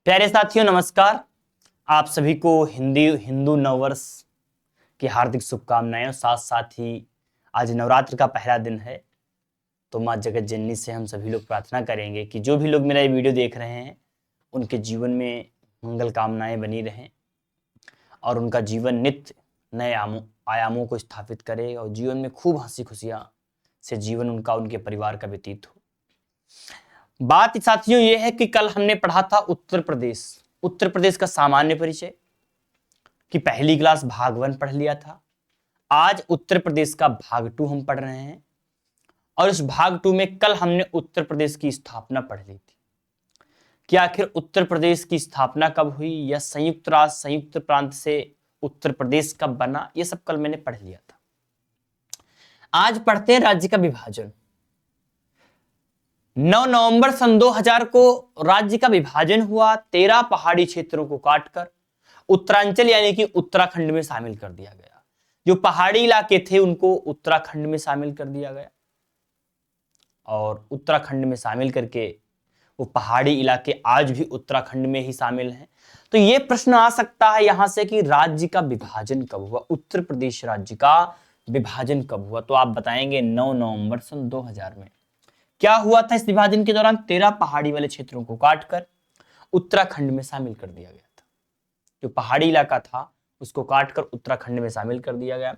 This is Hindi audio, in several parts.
प्यारे साथियों नमस्कार। आप सभी को हिंदू नववर्ष की हार्दिक शुभकामनाएं। और साथ साथ ही आज नवरात्र का पहला दिन है, तो माँ जगत जननी से हम सभी लोग प्रार्थना करेंगे कि जो भी लोग मेरा ये वीडियो देख रहे हैं उनके जीवन में मंगल कामनाएं बनी रहें और उनका जीवन नित्य नए आयामों को स्थापित करे और जीवन में खूब हंसी खुशियां से जीवन उनका उनके परिवार का व्यतीत हो। बात साथियों ये है कि कल हमने पढ़ा था उत्तर प्रदेश का सामान्य परिचय की पहली क्लास भाग 1 पढ़ लिया था। आज उत्तर प्रदेश का भाग 2 हम पढ़ रहे हैं और इस भाग 2 में कल हमने उत्तर प्रदेश की स्थापना पढ़ ली थी कि आखिर उत्तर प्रदेश की स्थापना कब हुई या संयुक्त राज्य संयुक्त प्रांत से उत्तर प्रदेश कब बना, ये सब कल मैंने पढ़ लिया था। आज पढ़ते हैं राज्य का विभाजन। 9 नवंबर सन 2000 को राज्य का विभाजन हुआ। 13 पहाड़ी क्षेत्रों को काटकर उत्तरांचल यानी कि उत्तराखंड में शामिल कर दिया गया। जो पहाड़ी इलाके थे उनको उत्तराखंड में शामिल कर दिया गया और उत्तराखंड में शामिल करके वो पहाड़ी इलाके आज भी उत्तराखंड में ही शामिल हैं। तो ये प्रश्न आ सकता है यहां से कि राज्य का विभाजन कब हुआ, उत्तर प्रदेश राज्य का विभाजन कब हुआ। तो आप बताएंगे 9 नवंबर सन 2000 में। क्या हुआ था इस विभाजन के दौरान? 13 पहाड़ी वाले क्षेत्रों को काटकर उत्तराखंड में शामिल कर दिया गया था। जो पहाड़ी इलाका था उसको काटकर उत्तराखंड में शामिल कर दिया गया।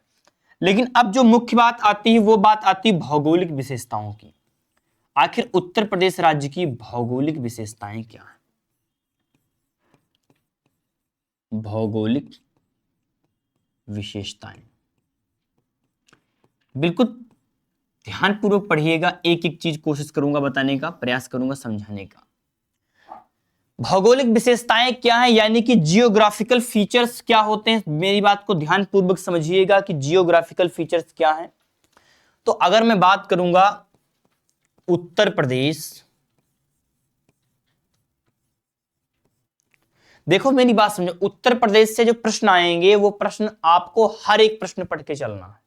लेकिन अब जो मुख्य बात आती है वो बात आती है भौगोलिक विशेषताओं की। आखिर उत्तर प्रदेश राज्य की भौगोलिक विशेषताएं क्या हैं? भौगोलिक विशेषताएं बिल्कुल ध्यानपूर्वक पढ़िएगा। एक एक चीज कोशिश करूंगा बताने का, प्रयास करूंगा समझाने का। भौगोलिक विशेषताएं क्या है यानी कि जियोग्राफिकल फीचर्स क्या होते हैं। मेरी बात को ध्यानपूर्वक समझिएगा कि जियोग्राफिकल फीचर्स क्या है। तो अगर मैं बात करूंगा उत्तर प्रदेश, देखो मेरी बात समझो, उत्तर प्रदेश से जो प्रश्न आएंगे वो प्रश्न आपको हर एक प्रश्न पढ़ के चलना है।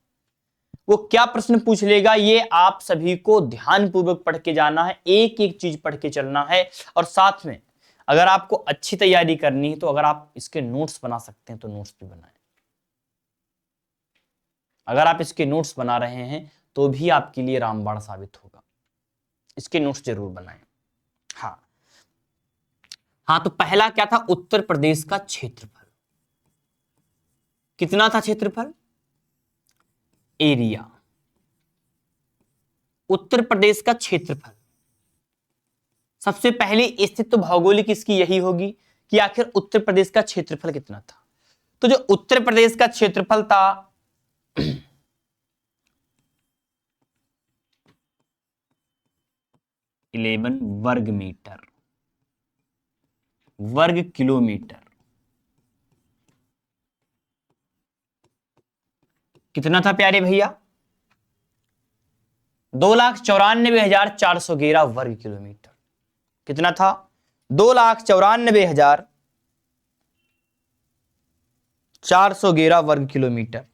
वो क्या प्रश्न पूछ लेगा ये आप सभी को ध्यानपूर्वक पढ़ के जाना है, एक एक चीज पढ़ के चलना है। और साथ में अगर आपको अच्छी तैयारी करनी है तो अगर आप इसके नोट्स बना सकते हैं तो नोट्स भी बनाएं। अगर आप इसके नोट्स बना रहे हैं तो भी आपके लिए रामबाण साबित होगा। इसके नोट्स जरूर बनाएं। हाँ, तो पहला क्या था? उत्तर प्रदेश का क्षेत्रफल कितना था? क्षेत्रफल, एरिया। उत्तर प्रदेश का क्षेत्रफल सबसे पहली स्थिति तो भौगोलिक इसकी यही होगी कि आखिर उत्तर प्रदेश का क्षेत्रफल कितना था। तो जो उत्तर प्रदेश का क्षेत्रफल था 11 वर्ग मीटर, वर्ग किलोमीटर। कितना था प्यारे भैया? 2,94,411 वर्ग किलोमीटर। कितना था? 2,94,411 वर्ग किलोमीटर।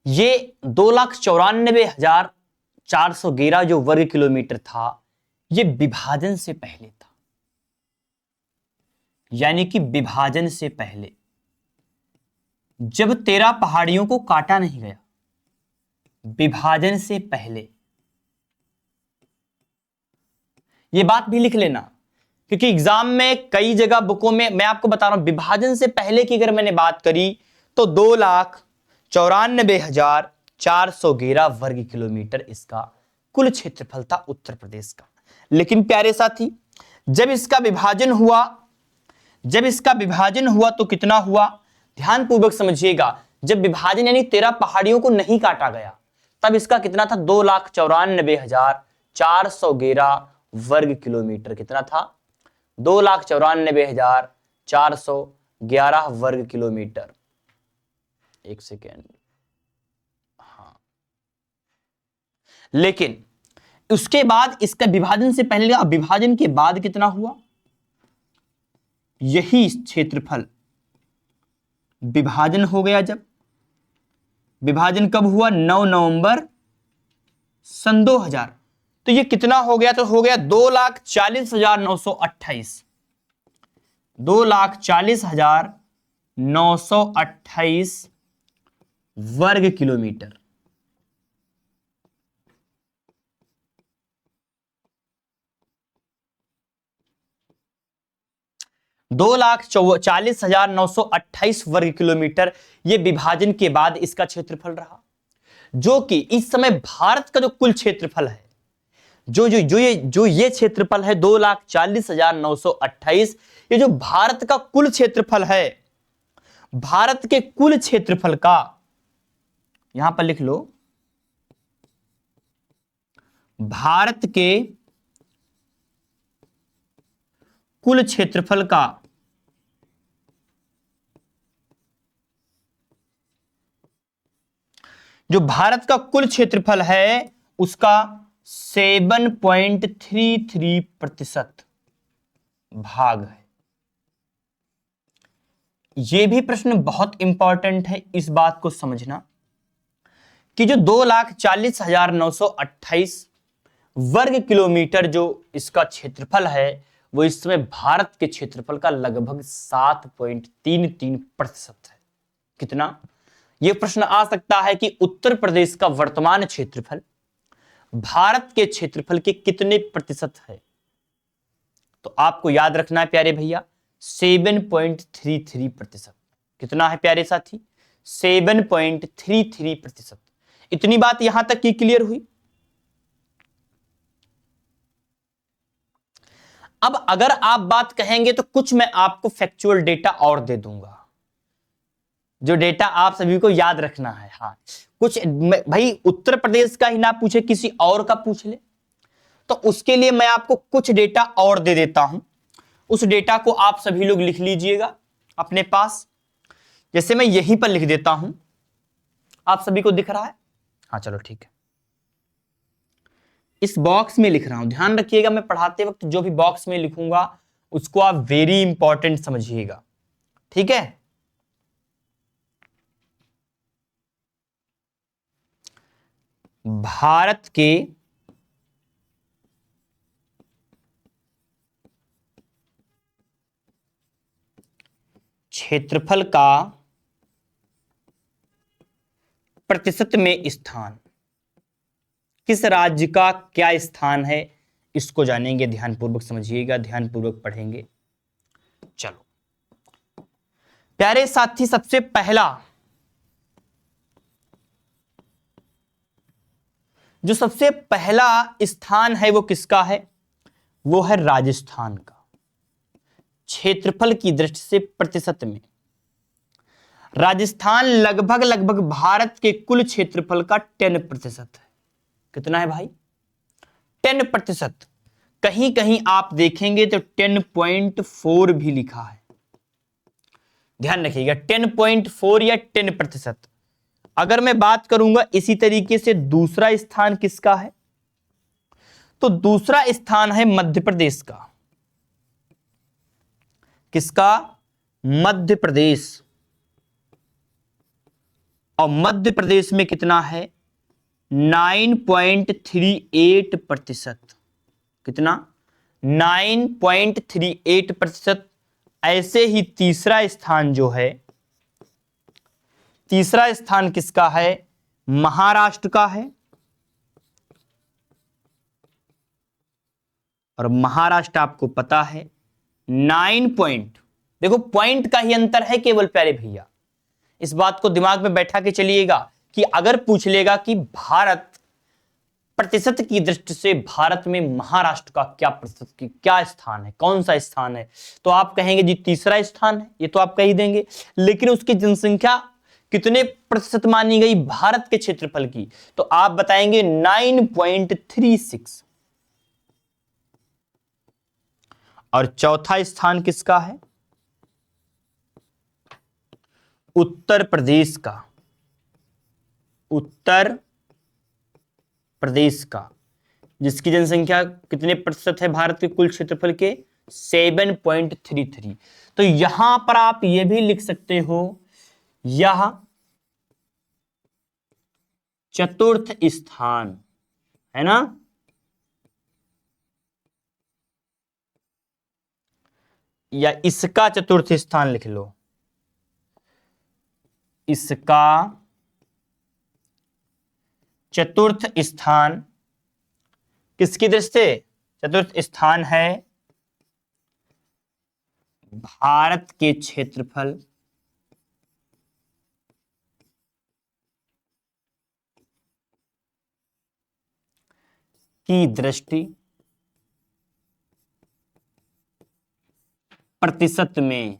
ये 2,94,411 जो वर्ग किलोमीटर था ये विभाजन से पहले था। यानी कि विभाजन से पहले जब 13 पहाड़ियों को काटा नहीं गया, विभाजन से पहले। ये बात भी लिख लेना क्योंकि एग्जाम में कई जगह बुकों में मैं आपको बता रहा हूं विभाजन से पहले की अगर मैंने बात करी तो 2,94,411 वर्ग किलोमीटर इसका कुल क्षेत्रफल था उत्तर प्रदेश का। लेकिन प्यारे साथी जब इसका विभाजन हुआ तो कितना हुआ? ध्यानपूर्वक समझिएगा। जब विभाजन यानी 13 पहाड़ियों को नहीं काटा गया तब इसका कितना था? 2,94,411 वर्ग किलोमीटर। कितना था? 2,94,411 वर्ग किलोमीटर। एक सेकेंड। हाँ, लेकिन उसके बाद इसका विभाजन से पहले का विभाजन के बाद कितना हुआ? यही क्षेत्रफल विभाजन हो गया जब, विभाजन कब हुआ? 9 नवंबर सन 2000। तो ये कितना हो गया? तो हो गया 2,40,928, 2,40,928 वर्ग किलोमीटर। 2,40,928 वर्ग किलोमीटर ये विभाजन के बाद इसका क्षेत्रफल रहा, जो कि इस समय भारत का जो कुल क्षेत्रफल है, जो ये क्षेत्रफल है 2,40,928, ये जो भारत का कुल क्षेत्रफल है, भारत के कुल क्षेत्रफल का, यहां पर लिख लो, भारत के कुल क्षेत्रफल का जो भारत का कुल क्षेत्रफल है उसका 7.33% भाग है। यह भी प्रश्न बहुत इंपॉर्टेंट है, इस बात को समझना कि जो 2,40,928 वर्ग किलोमीटर जो इसका क्षेत्रफल है वो इस समय भारत के क्षेत्रफल का लगभग 7.33% है। कितना? यह प्रश्न आ सकता है कि उत्तर प्रदेश का वर्तमान क्षेत्रफल भारत के क्षेत्रफल के कितने प्रतिशत है? तो आपको याद रखना है प्यारे भैया 7.33%। कितना है प्यारे साथी? 7.33%। इतनी बात यहां तक की क्लियर हुई। अब अगर आप बात कहेंगे तो कुछ मैं आपको फैक्चुअल डेटा और दे दूंगा, जो डेटा आप सभी को याद रखना है। हाँ, कुछ भाई उत्तर प्रदेश का ही ना पूछे, किसी और का पूछ ले, तो उसके लिए मैं आपको कुछ डेटा और दे देता हूं। उस डेटा को आप सभी लोग लिख लीजिएगा अपने पास। जैसे मैं यहीं पर लिख देता हूं, आप सभी को दिख रहा है? हाँ चलो ठीक है, इस बॉक्स में लिख रहा हूं। ध्यान रखिएगा, मैं पढ़ाते वक्त जो भी बॉक्स में लिखूंगा उसको आप वेरी इंपॉर्टेंट समझिएगा, ठीक है? भारत के क्षेत्रफल का प्रतिशत में स्थान, किस राज्य का क्या स्थान है, इसको जानेंगे। ध्यानपूर्वक समझिएगा, ध्यानपूर्वक पढ़ेंगे। चलो प्यारे साथी, सबसे पहला जो सबसे पहला स्थान है वो किसका है? वो है राजस्थान का। क्षेत्रफल की दृष्टि से प्रतिशत में राजस्थान लगभग भारत के कुल क्षेत्रफल का 10% है। कितना है भाई? 10%। कहीं कहीं आप देखेंगे तो 10.4 भी लिखा है। ध्यान रखिएगा, 10.4 या 10%। अगर मैं बात करूंगा इसी तरीके से दूसरा स्थान किसका है, तो दूसरा स्थान है मध्य प्रदेश का। किसका? मध्य प्रदेश। और मध्य प्रदेश में कितना है? 9.38%। कितना? 9.38%। ऐसे ही तीसरा स्थान जो है, तीसरा स्थान किसका है? महाराष्ट्र का है। और महाराष्ट्र आपको पता है 9 देखो पॉइंट का ही अंतर है केवल प्यारे भैया, इस बात को दिमाग में बैठा के चलिएगा कि अगर पूछ लेगा कि भारत प्रतिशत की दृष्टि से भारत में महाराष्ट्र का क्या प्रतिशत की क्या स्थान है, कौन सा स्थान है, तो आप कहेंगे जी तीसरा स्थान है, ये तो आप कह ही देंगे। लेकिन उसकी जनसंख्या कितने प्रतिशत मानी गई भारत के क्षेत्रफल की, तो आप बताएंगे 9.36। और चौथा स्थान किसका है? उत्तर प्रदेश का। उत्तर प्रदेश का, जिसकी जनसंख्या कितने प्रतिशत है भारत के कुल क्षेत्रफल के? 7.33। तो यहां पर आप यह भी लिख सकते हो यह चतुर्थ स्थान है ना, या इसका चतुर्थ स्थान लिख लो, इसका चतुर्थ स्थान किसकी दृष्टि से? चतुर्थ स्थान है भारत के क्षेत्रफल की दृष्टि प्रतिशत में।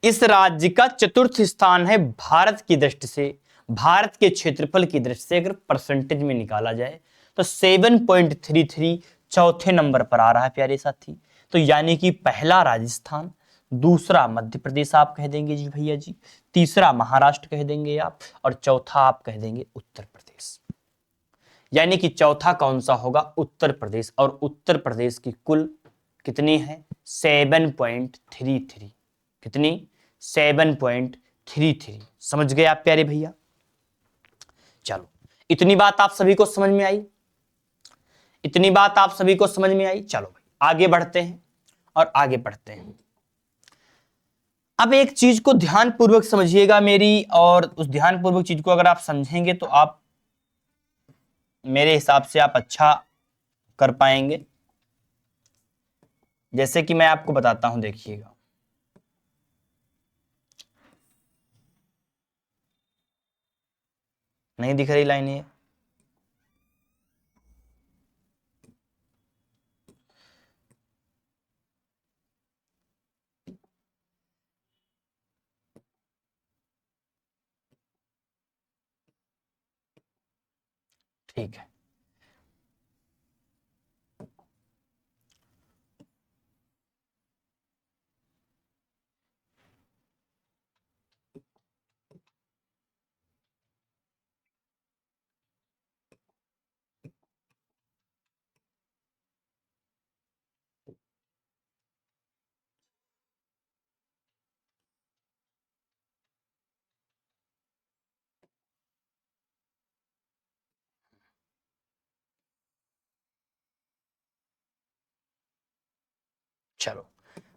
इस राज्य का चतुर्थ स्थान है भारत की दृष्टि से, भारत के क्षेत्रफल की दृष्टि से अगर परसेंटेज में निकाला जाए तो 7.33 चौथे नंबर पर आ रहा है प्यारे साथी। तो यानी कि पहला राजस्थान, दूसरा मध्य प्रदेश आप कह देंगे जी भैया जी, तीसरा महाराष्ट्र कह देंगे आप, और चौथा आप कह देंगे उत्तर प्रदेश। यानी कि चौथा कौन सा होगा? उत्तर प्रदेश। और उत्तर प्रदेश की कुल कितनी है? 7.33। कितनी? 7.33। समझ गए आप प्यारे भैया? चलो, इतनी बात आप सभी को समझ में आई? इतनी बात आप सभी को समझ में आई? चलो भाई आगे बढ़ते हैं और आगे पढ़ते हैं। अब एक चीज को ध्यानपूर्वक समझिएगा मेरी, और उस ध्यानपूर्वक चीज को अगर आप समझेंगे तो आप मेरे हिसाब से आप अच्छा कर पाएंगे। जैसे कि मैं आपको बताता हूं, देखिएगा। नहीं दिख रही लाइन ये? ठीक है, चलो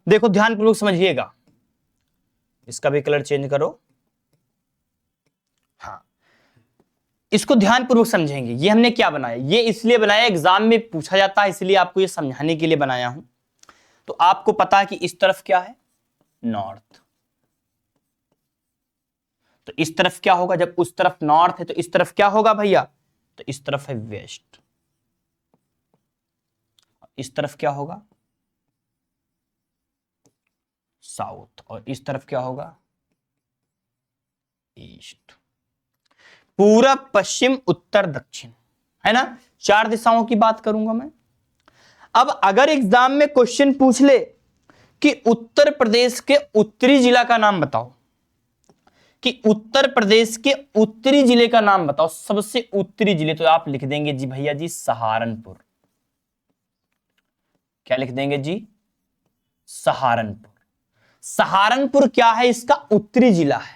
देखो ध्यानपूर्वक समझिएगा। इसका भी कलर चेंज करो। हाँ, इसको ध्यानपूर्वक समझेंगे। ये हमने क्या बनाया? ये इसलिए बनाया, एग्जाम में पूछा जाता है, इसलिए आपको ये समझाने के लिए बनाया हूं। तो आपको पता है कि इस तरफ क्या है? नॉर्थ। तो इस तरफ क्या होगा? जब उस तरफ नॉर्थ है तो इस तरफ क्या होगा भैया? तो इस तरफ है वेस्ट। इस तरफ क्या होगा? साउथ। और इस तरफ क्या होगा? ईस्ट। पूरब, पश्चिम, उत्तर, दक्षिण, है ना? 4 दिशाओं की बात करूंगा मैं। अब अगर एग्जाम में क्वेश्चन पूछ ले कि उत्तर प्रदेश के उत्तरी जिला का नाम बताओ, कि उत्तर प्रदेश के उत्तरी जिले का नाम बताओ, सबसे उत्तरी जिले, तो आप लिख देंगे जी भैया जी सहारनपुर। क्या लिख देंगे जी? सहारनपुर। सहारनपुर क्या है? इसका उत्तरी जिला है।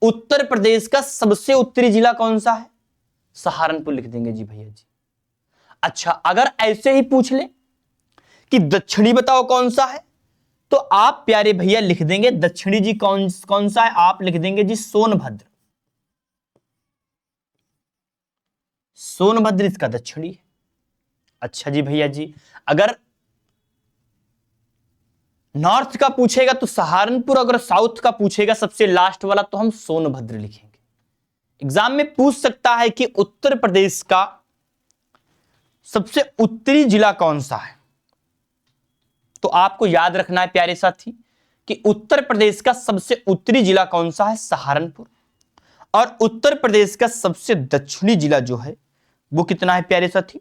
उत्तर प्रदेश का सबसे उत्तरी जिला कौन सा है? सहारनपुर लिख देंगे जी भैया जी। अच्छा, अगर ऐसे ही पूछ ले कि दक्षिणी बताओ कौन सा है, तो आप प्यारे भैया लिख देंगे दक्षिणी जी कौन कौन सा है? आप लिख देंगे जी सोनभद्र। सोनभद्र इसका दक्षिणी है। अच्छा जी भैया जी, अगर नॉर्थ का पूछेगा तो सहारनपुर, अगर साउथ का पूछेगा सबसे लास्ट वाला तो हम सोनभद्र लिखेंगे। एग्जाम में पूछ सकता है कि उत्तर प्रदेश का सबसे उत्तरी जिला कौन सा है, तो आपको याद रखना है प्यारे साथी कि उत्तर प्रदेश का सबसे उत्तरी जिला कौन सा है? सहारनपुर। और उत्तर प्रदेश का सबसे दक्षिणी जिला जो है वो कितना है प्यारे साथी?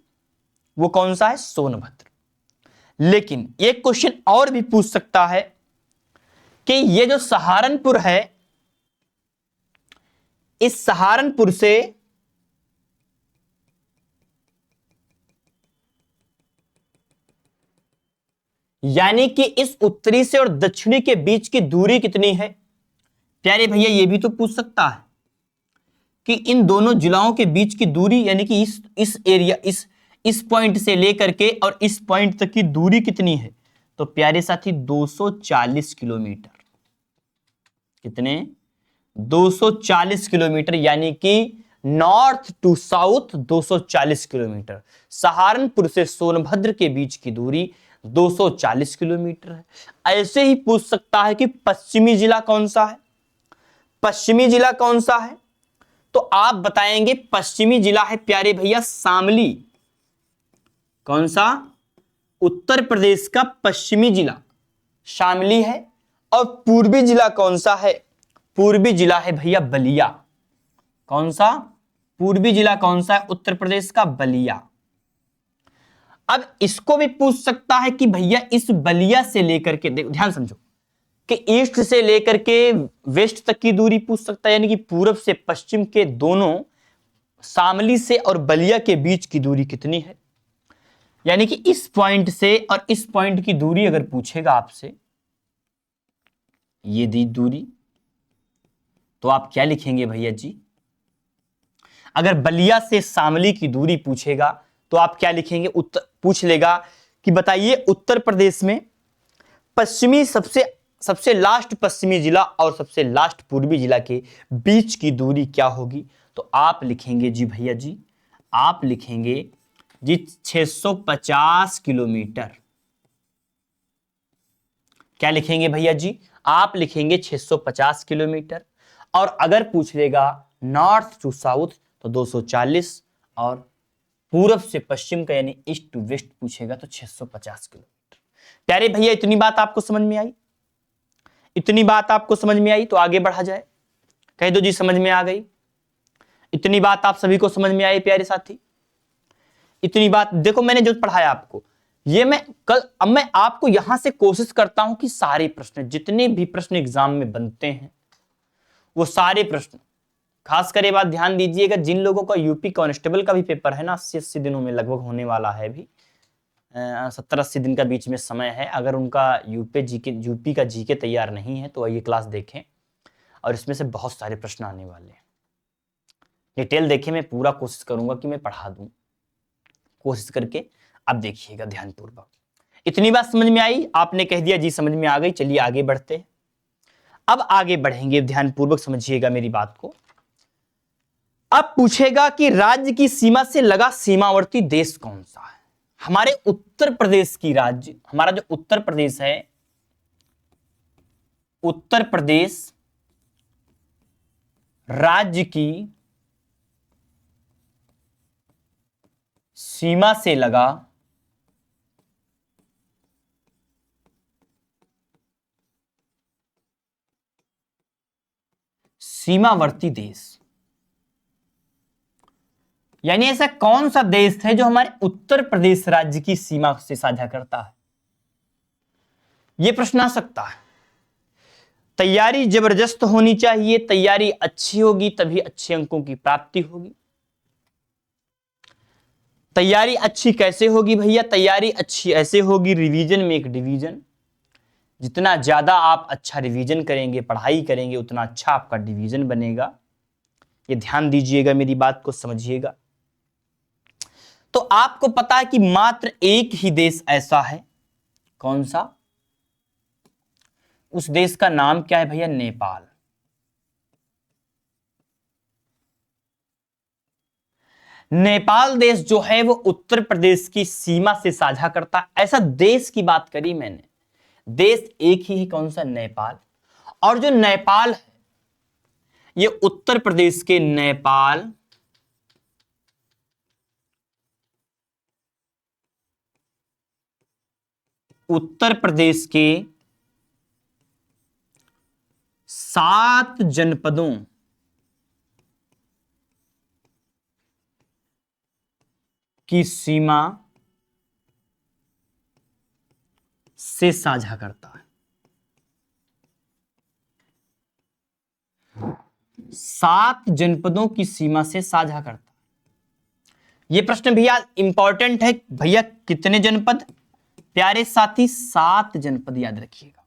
वो कौन सा है? सोनभद्र। लेकिन एक क्वेश्चन और भी पूछ सकता है कि ये जो सहारनपुर है, इस सहारनपुर से यानी कि इस उत्तरी से और दक्षिणी के बीच की दूरी कितनी है। प्यारे भैया ये भी तो पूछ सकता है कि इन दोनों जिलाओं के बीच की दूरी, यानी कि इस एरिया, इस पॉइंट से लेकर के और इस पॉइंट तक की दूरी कितनी है। तो प्यारे साथी 240 किलोमीटर। कितने? 240 किलोमीटर, यानी कि north to south 240 kilometre. Saharanpur से सोनभद्र के बीच की दूरी 240 किलोमीटर है। ऐसे ही पूछ सकता है कि पश्चिमी जिला कौन सा है। पश्चिमी जिला कौन सा है, तो आप बताएंगे पश्चिमी जिला है प्यारे भैया शामली। कौन सा? उत्तर प्रदेश का पश्चिमी जिला शामली है। और पूर्वी जिला कौन सा है? पूर्वी जिला है भैया बलिया। कौन सा? पूर्वी जिला कौन सा है? उत्तर प्रदेश का बलिया। अब इसको भी पूछ सकता है कि भैया इस बलिया से लेकर के, देखो ध्यान समझो, कि ईस्ट से लेकर के वेस्ट तक की दूरी पूछ सकता है, यानी कि पूरब से पश्चिम के दोनों शामली से और बलिया के बीच की दूरी कितनी है। यानी कि इस पॉइंट से और इस पॉइंट की दूरी अगर पूछेगा आपसे, ये दी दूरी, तो आप क्या लिखेंगे भैया जी? अगर बलिया से शामली की दूरी पूछेगा तो आप क्या लिखेंगे? पूछ लेगा कि बताइए उत्तर प्रदेश में पश्चिमी सबसे लास्ट पश्चिमी जिला और सबसे लास्ट पूर्वी जिला के बीच की दूरी क्या होगी। तो आप लिखेंगे जी भैया जी, आप लिखेंगे जी 650 किलोमीटर। क्या लिखेंगे भैया जी? आप लिखेंगे 650 किलोमीटर। और अगर पूछ लेगा नॉर्थ टू साउथ तो 240, और पूरब से पश्चिम का यानी ईस्ट टू वेस्ट पूछेगा तो 650 किलोमीटर। प्यारे भैया इतनी बात आपको समझ में आई? इतनी बात आपको समझ में आई तो आगे बढ़ा जाए। कह दो जी समझ में आ गई। इतनी बात आप सभी को समझ में आई प्यारे साथी? इतनी बात देखो मैंने जो पढ़ाया आपको, ये अब मैं आपको यहां से कोशिश करता हूं कि सारे प्रश्न, जितने भी प्रश्न एग्जाम में बनते हैं वो सारे प्रश्न, खासकर ये बात ध्यान दीजिएगा, जिन लोगों का यूपी कांस्टेबल का भी पेपर है ना 80 दिनों में लगभग होने वाला है, भी 70-80 दिन का बीच में समय है। अगर उनका यूपी का जीके तैयार नहीं है तो ये क्लास देखें, और इसमें से बहुत सारे प्रश्न आने वाले हैं। डिटेल देखें, मैं पूरा कोशिश करूंगा कि मैं पढ़ा दूं, कोशिश करके। अब देखिएगा ध्यानपूर्वक। इतनी बात समझ में आई? आपने कह दिया जी समझ में आ गई। चलिए आगे बढ़ते हैं। अब आगे बढ़ेंगे, ध्यानपूर्वक समझिएगा मेरी बात को। अब पूछेगा कि राज्य की सीमा से लगा सीमावर्ती देश कौन सा है। हमारे उत्तर प्रदेश की राज्य, हमारा जो उत्तर प्रदेश है, उत्तर प्रदेश राज्य की सीमा से लगा सीमावर्ती देश, यानी ऐसा कौन सा देश है जो हमारे उत्तर प्रदेश राज्य की सीमा से साझा करता है। यह प्रश्न आ सकता है। तैयारी जबरदस्त होनी चाहिए, तैयारी अच्छी होगी तभी अच्छे अंकों की प्राप्ति होगी। तैयारी अच्छी कैसे होगी भैया? तैयारी अच्छी ऐसे होगी, रिवीजन में एक डिवीजन। जितना ज्यादा आप अच्छा रिवीजन करेंगे, पढ़ाई करेंगे, उतना अच्छा आपका डिवीजन बनेगा। ये ध्यान दीजिएगा, मेरी बात को समझिएगा। तो आपको पता है कि मात्र एक ही देश ऐसा है, कौन सा? उस देश का नाम क्या है भैया? नेपाल। नेपाल देश जो है वो उत्तर प्रदेश की सीमा से साझा करता है। ऐसा देश की बात करी मैंने, देश एक ही है, कौन सा? नेपाल। और जो नेपाल है ये उत्तर प्रदेश के नेपाल, उत्तर प्रदेश के 7 जनपदों की सीमा से साझा करता है। 7 जनपदों की सीमा से साझा करता है। यह प्रश्न भैया इंपॉर्टेंट है भैया। कितने जनपद? प्यारे साथी 7 जनपद याद रखिएगा।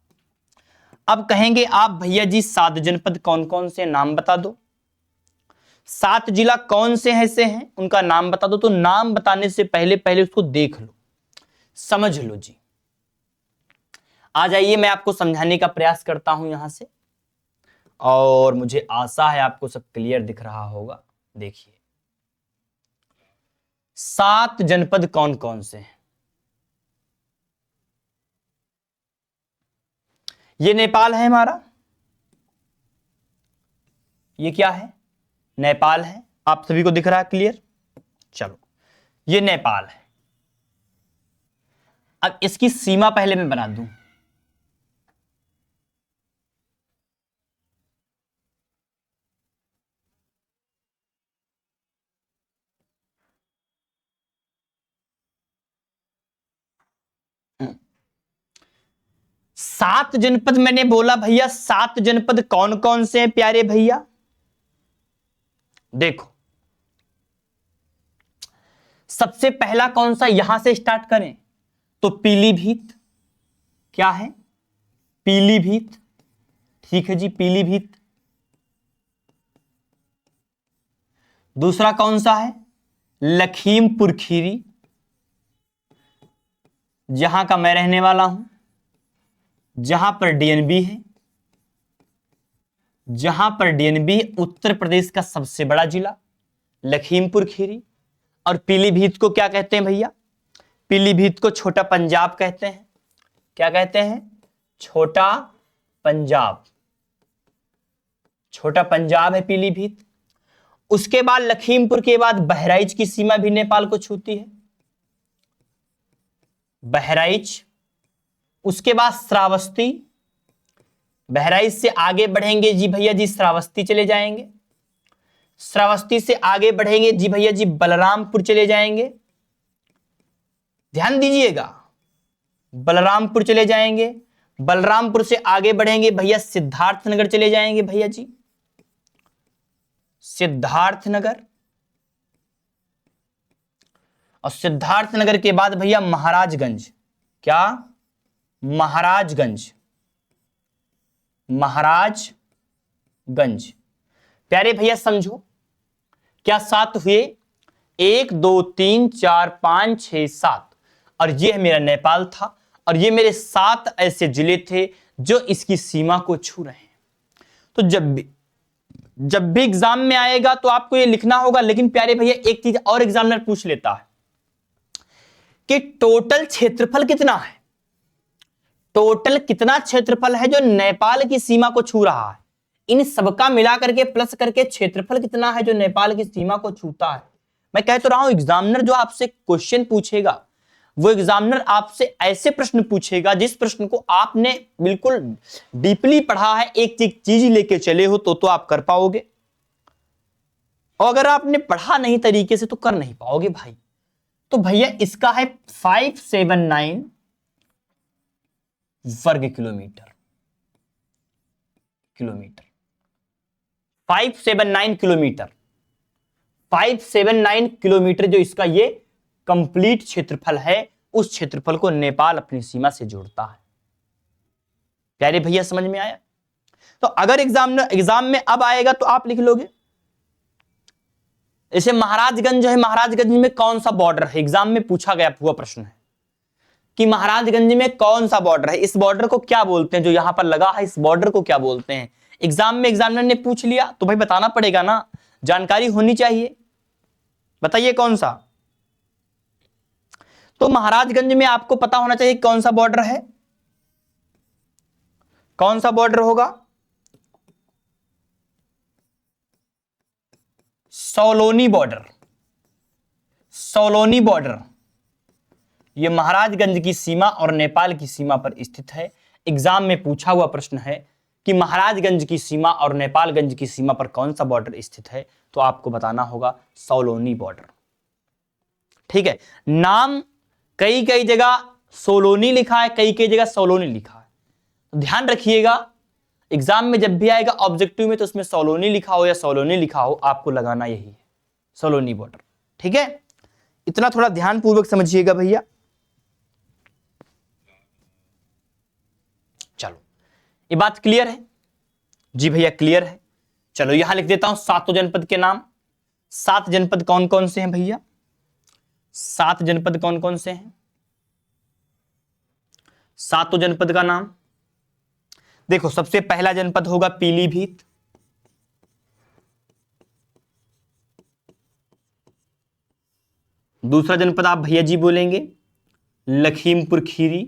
अब कहेंगे आप भैया जी 7 जनपद कौन कौन से, नाम बता दो। 7 जिला कौन से ऐसे हैं उनका नाम बता दो। तो नाम बताने से पहले पहले उसको देख लो, समझ लो जी। आ जाइए, मैं आपको समझाने का प्रयास करता हूं यहां से, और मुझे आशा है आपको सब क्लियर दिख रहा होगा। देखिए 7 जनपद कौन कौन से हैं। ये नेपाल है हमारा, ये क्या है, नेपाल है। आप सभी को दिख रहा है क्लियर? चलो, ये नेपाल है। अब इसकी सीमा पहले मैं बना दूं। सात जनपद मैंने बोला भैया, 7 जनपद कौन कौन से हैं प्यारे भैया? देखो, सबसे पहला कौन सा, यहां से स्टार्ट करें तो पीलीभीत। क्या है? पीलीभीत। ठीक है जी, पीलीभीत। दूसरा कौन सा है? लखीमपुर खीरी, जहां का मैं रहने वाला हूं, जहां पर डीएनबी है, जहां पर डीएनबी उत्तर प्रदेश का सबसे बड़ा जिला लखीमपुर खीरी। और पीलीभीत को क्या कहते हैं भैया? पीलीभीत को छोटा पंजाब कहते हैं। क्या कहते हैं? छोटा पंजाब। छोटा पंजाब है पीलीभीत। उसके बाद लखीमपुर के बाद बहराइच की सीमा भी नेपाल को छूती है, बहराइच। उसके बाद श्रावस्ती। बहराइच से आगे बढ़ेंगे जी भैया जी, श्रावस्ती चले जाएंगे। श्रावस्ती से आगे बढ़ेंगे जी भैया जी, बलरामपुर चले जाएंगे। ध्यान दीजिएगा, बलरामपुर चले जाएंगे। बलरामपुर से आगे बढ़ेंगे भैया, सिद्धार्थनगर चले जाएंगे भैया जी, सिद्धार्थनगर। और सिद्धार्थनगर के बाद भैया महाराजगंज। क्या? महाराजगंज। महाराजगंज। प्यारे भैया समझो, क्या 7 हुए? 1 2 3 4 5 6 7। और ये मेरा नेपाल था, और ये मेरे 7 ऐसे जिले थे जो इसकी सीमा को छू रहे हैं। तो जब भी एग्जाम में आएगा तो आपको ये लिखना होगा। लेकिन प्यारे भैया एक चीज और एग्जामिनर पूछ लेता है कि टोटल क्षेत्रफल कितना है। टोटल कितना क्षेत्रफल है जो नेपाल की सीमा को छू रहा है? इन सबका मिला करके प्लस करके क्षेत्रफल कितना है जो नेपाल की सीमा को छूता है। मैं कह तो रहा हूं, एग्जामिनर जो आपसे क्वेश्चन पूछेगा वो एग्जामिनर आपसे ऐसे प्रश्न पूछेगा जिस प्रश्न को आपने बिल्कुल डीपली पढ़ा है, एक चीज लेके चले हो तो आप कर पाओगे। और अगर आपने पढ़ा नहीं तरीके से तो कर नहीं पाओगे भाई। तो भैया इसका है 579 वर्ग किलोमीटर। 579 किलोमीटर। 579 किलोमीटर जो इसका ये कंप्लीट क्षेत्रफल है, उस क्षेत्रफल को नेपाल अपनी सीमा से जोड़ता है। प्यारे भैया समझ में आया? तो अगर एग्जाम में अब आएगा तो आप लिख लोगे। जैसे महाराजगंज है, महाराजगंज में कौन सा बॉर्डर है? एग्जाम में पूछा गया हुआ प्रश्न है कि महाराजगंज में कौन सा बॉर्डर है, इस बॉर्डर को क्या बोलते हैं, जो यहां पर लगा है इस बॉर्डर को क्या बोलते हैं। एग्जाम में एग्जामिनर ने पूछ लिया तो भाई बताना पड़ेगा ना, जानकारी होनी चाहिए। बताइए कौन सा? तो महाराजगंज में आपको पता होना चाहिए कौन सा बॉर्डर है। कौन सा बॉर्डर होगा? सोलोनी बॉर्डर। सोलोनी बॉर्डर यह महाराजगंज की सीमा और नेपाल की सीमा पर स्थित है। एग्जाम में पूछा हुआ प्रश्न है कि महाराजगंज की सीमा और नेपालगंज की सीमा पर कौन सा बॉर्डर स्थित है, तो आपको बताना होगा सोलोनी बॉर्डर। ठीक है, नाम कई कई जगह सोलोनी लिखा है, कई कई जगह सोलोनी लिखा है, तो ध्यान रखिएगा। एग्जाम में जब भी आएगा ऑब्जेक्टिव में तो उसमें सोलोनी लिखा हो या सोलोनी लिखा हो, आपको लगाना यही है, सोलोनी बॉर्डर। ठीक है, इतना थोड़ा ध्यान पूर्वक समझिएगा भैया। ये बात क्लियर है? जी भैया क्लियर है। चलो यहां लिख देता हूं सातों जनपद के नाम। 7 जनपद कौन कौन से हैं भैया? 7 जनपद कौन कौन से हैं? सातों जनपद का नाम देखो, सबसे पहला जनपद होगा पीलीभीत, दूसरा जनपद आप भैया जी बोलेंगे लखीमपुर खीरी,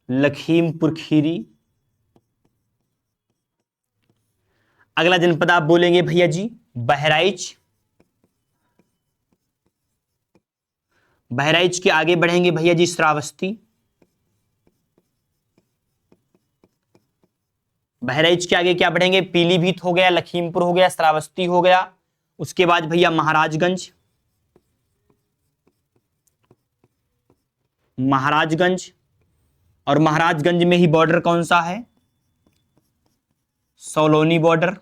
लखीमपुर खीरी। अगला जनपद आप बोलेंगे भैया जी बहराइच, बहराइच के आगे बढ़ेंगे भैया जी श्रावस्ती, बहराइच के आगे क्या बढ़ेंगे? पीलीभीत हो गया, लखीमपुर हो गया, श्रावस्ती हो गया। उसके बाद भैया महाराजगंज, महाराजगंज, और महाराजगंज में ही बॉर्डर कौन सा है? सोलोनी बॉर्डर,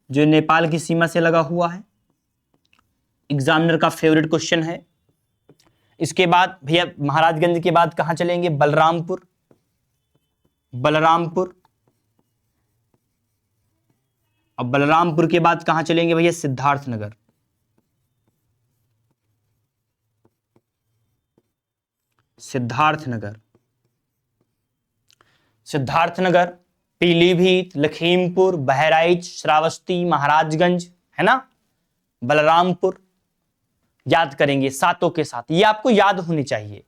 जो नेपाल की सीमा से लगा हुआ है। एग्जामिनर का फेवरेट क्वेश्चन है। इसके बाद भैया महाराजगंज के बाद कहां चलेंगे? बलरामपुर, बलरामपुर। अब बलरामपुर के बाद कहां चलेंगे भैया? सिद्धार्थनगर, सिद्धार्थनगर, सिद्धार्थनगर, पीलीभीत, लखीमपुर, बहराइच, श्रावस्ती, महाराजगंज, है ना, बलरामपुर। याद करेंगे सातों के साथ, ये आपको याद होनी चाहिए।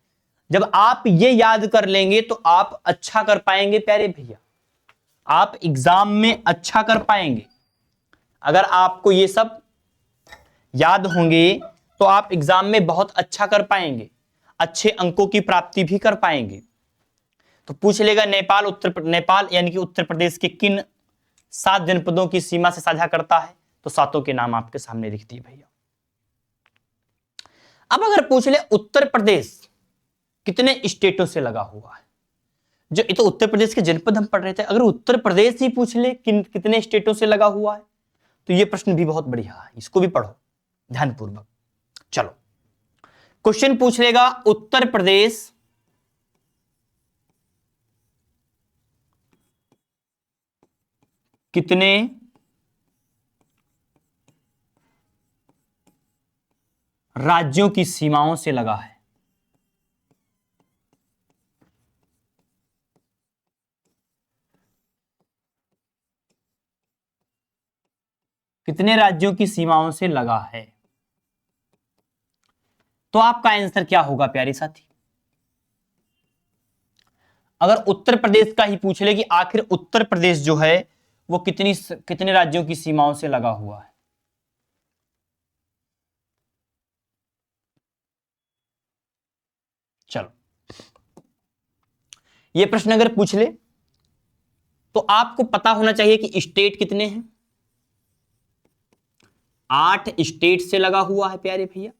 जब आप ये याद कर लेंगे तो आप अच्छा कर पाएंगे प्यारे भैया, आप एग्जाम में अच्छा कर पाएंगे। अगर आपको ये सब याद होंगे तो आप एग्जाम में बहुत अच्छा कर पाएंगे, अच्छे अंकों की प्राप्ति भी कर पाएंगे। तो पूछ लेगा नेपाल यानी कि उत्तर प्रदेश के किन 7 जनपदों की सीमा से साझा करता है? तो सातों के नाम आपके सामने लिख दिए भैया। अब अगर पूछ ले उत्तर प्रदेश कितने स्टेटों से लगा हुआ है, जो ये तो उत्तर प्रदेश के जनपद हम पढ़ रहे थे, अगर उत्तर प्रदेश ही पूछ ले कितने स्टेटों से लगा हुआ है, तो ये प्रश्न भी बहुत बढ़िया है, इसको भी पढ़ो ध्यानपूर्वक। चलो क्वेश्चन पूछ लेगा उत्तर प्रदेश कितने राज्यों की सीमाओं से लगा है? कितने राज्यों की सीमाओं से लगा है? तो आपका आंसर क्या होगा प्यारे साथी? अगर उत्तर प्रदेश का ही पूछ ले कि आखिर उत्तर प्रदेश जो है वो कितने राज्यों की सीमाओं से लगा हुआ है, चलो ये प्रश्न अगर पूछ ले तो आपको पता होना चाहिए कि स्टेट कितने हैं। 8 स्टेट से लगा हुआ है प्यारे भैया,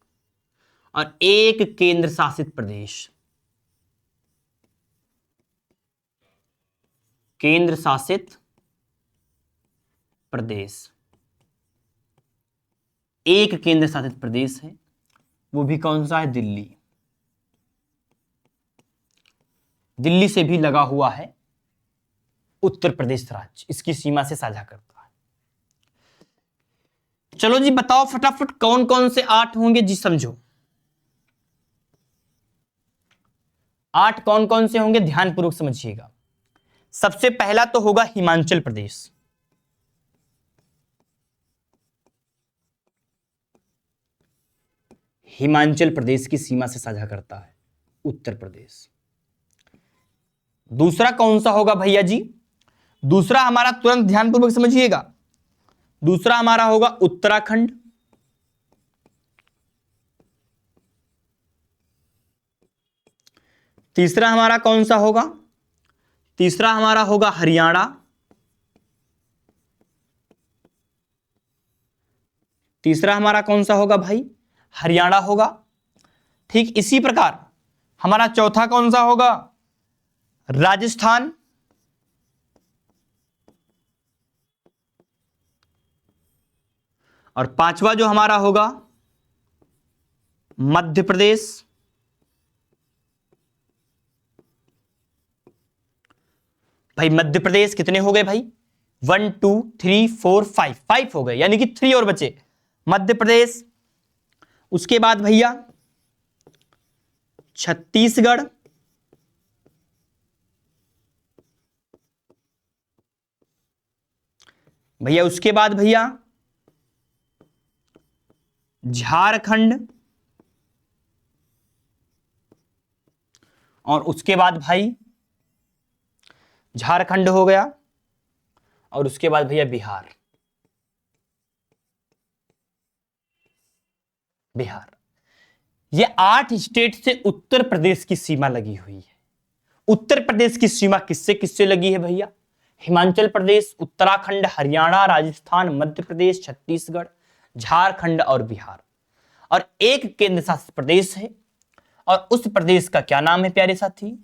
और 1 केंद्र शासित प्रदेश, केंद्र शासित प्रदेश, 1 केंद्र शासित प्रदेश है, वो भी कौन सा है? दिल्ली। दिल्ली से भी लगा हुआ है उत्तर प्रदेश राज्य, इसकी सीमा से साझा करता है। चलो जी बताओ फटाफट कौन कौन से 8 होंगे जी, समझो 8 कौन कौन से होंगे, ध्यानपूर्वक समझिएगा। सबसे पहला तो होगा हिमाचल प्रदेश, हिमाचल प्रदेश की सीमा से साझा करता है उत्तर प्रदेश। दूसरा कौन सा होगा भैया जी? दूसरा हमारा, तुरंत ध्यानपूर्वक समझिएगा, दूसरा हमारा होगा उत्तराखंड, तीसरा हमारा कौन सा होगा? तीसरा हमारा होगा हरियाणा, तीसरा हमारा कौन सा होगा भाई? हरियाणा होगा। ठीक इसी प्रकार हमारा चौथा कौन सा होगा? राजस्थान, और पांचवा जो हमारा होगा मध्य प्रदेश, भाई मध्य प्रदेश कितने हो गए भाई, 1 2 3 4 5, 5 हो गए, यानी कि 3 और बचे मध्य प्रदेश। उसके बाद भैया छत्तीसगढ़, भैया उसके बाद भैया झारखंड, और उसके बाद भाई झारखंड हो गया, और उसके बाद भैया बिहार। बिहार, ये 8 स्टेट से उत्तर प्रदेश की सीमा लगी हुई है। उत्तर प्रदेश की सीमा किससे किससे लगी है भैया, हिमाचल प्रदेश, उत्तराखंड, हरियाणा, राजस्थान, मध्य प्रदेश, छत्तीसगढ़, झारखंड और बिहार, और एक केंद्र शासित प्रदेश है। और उस प्रदेश का क्या नाम है प्यारे साथी,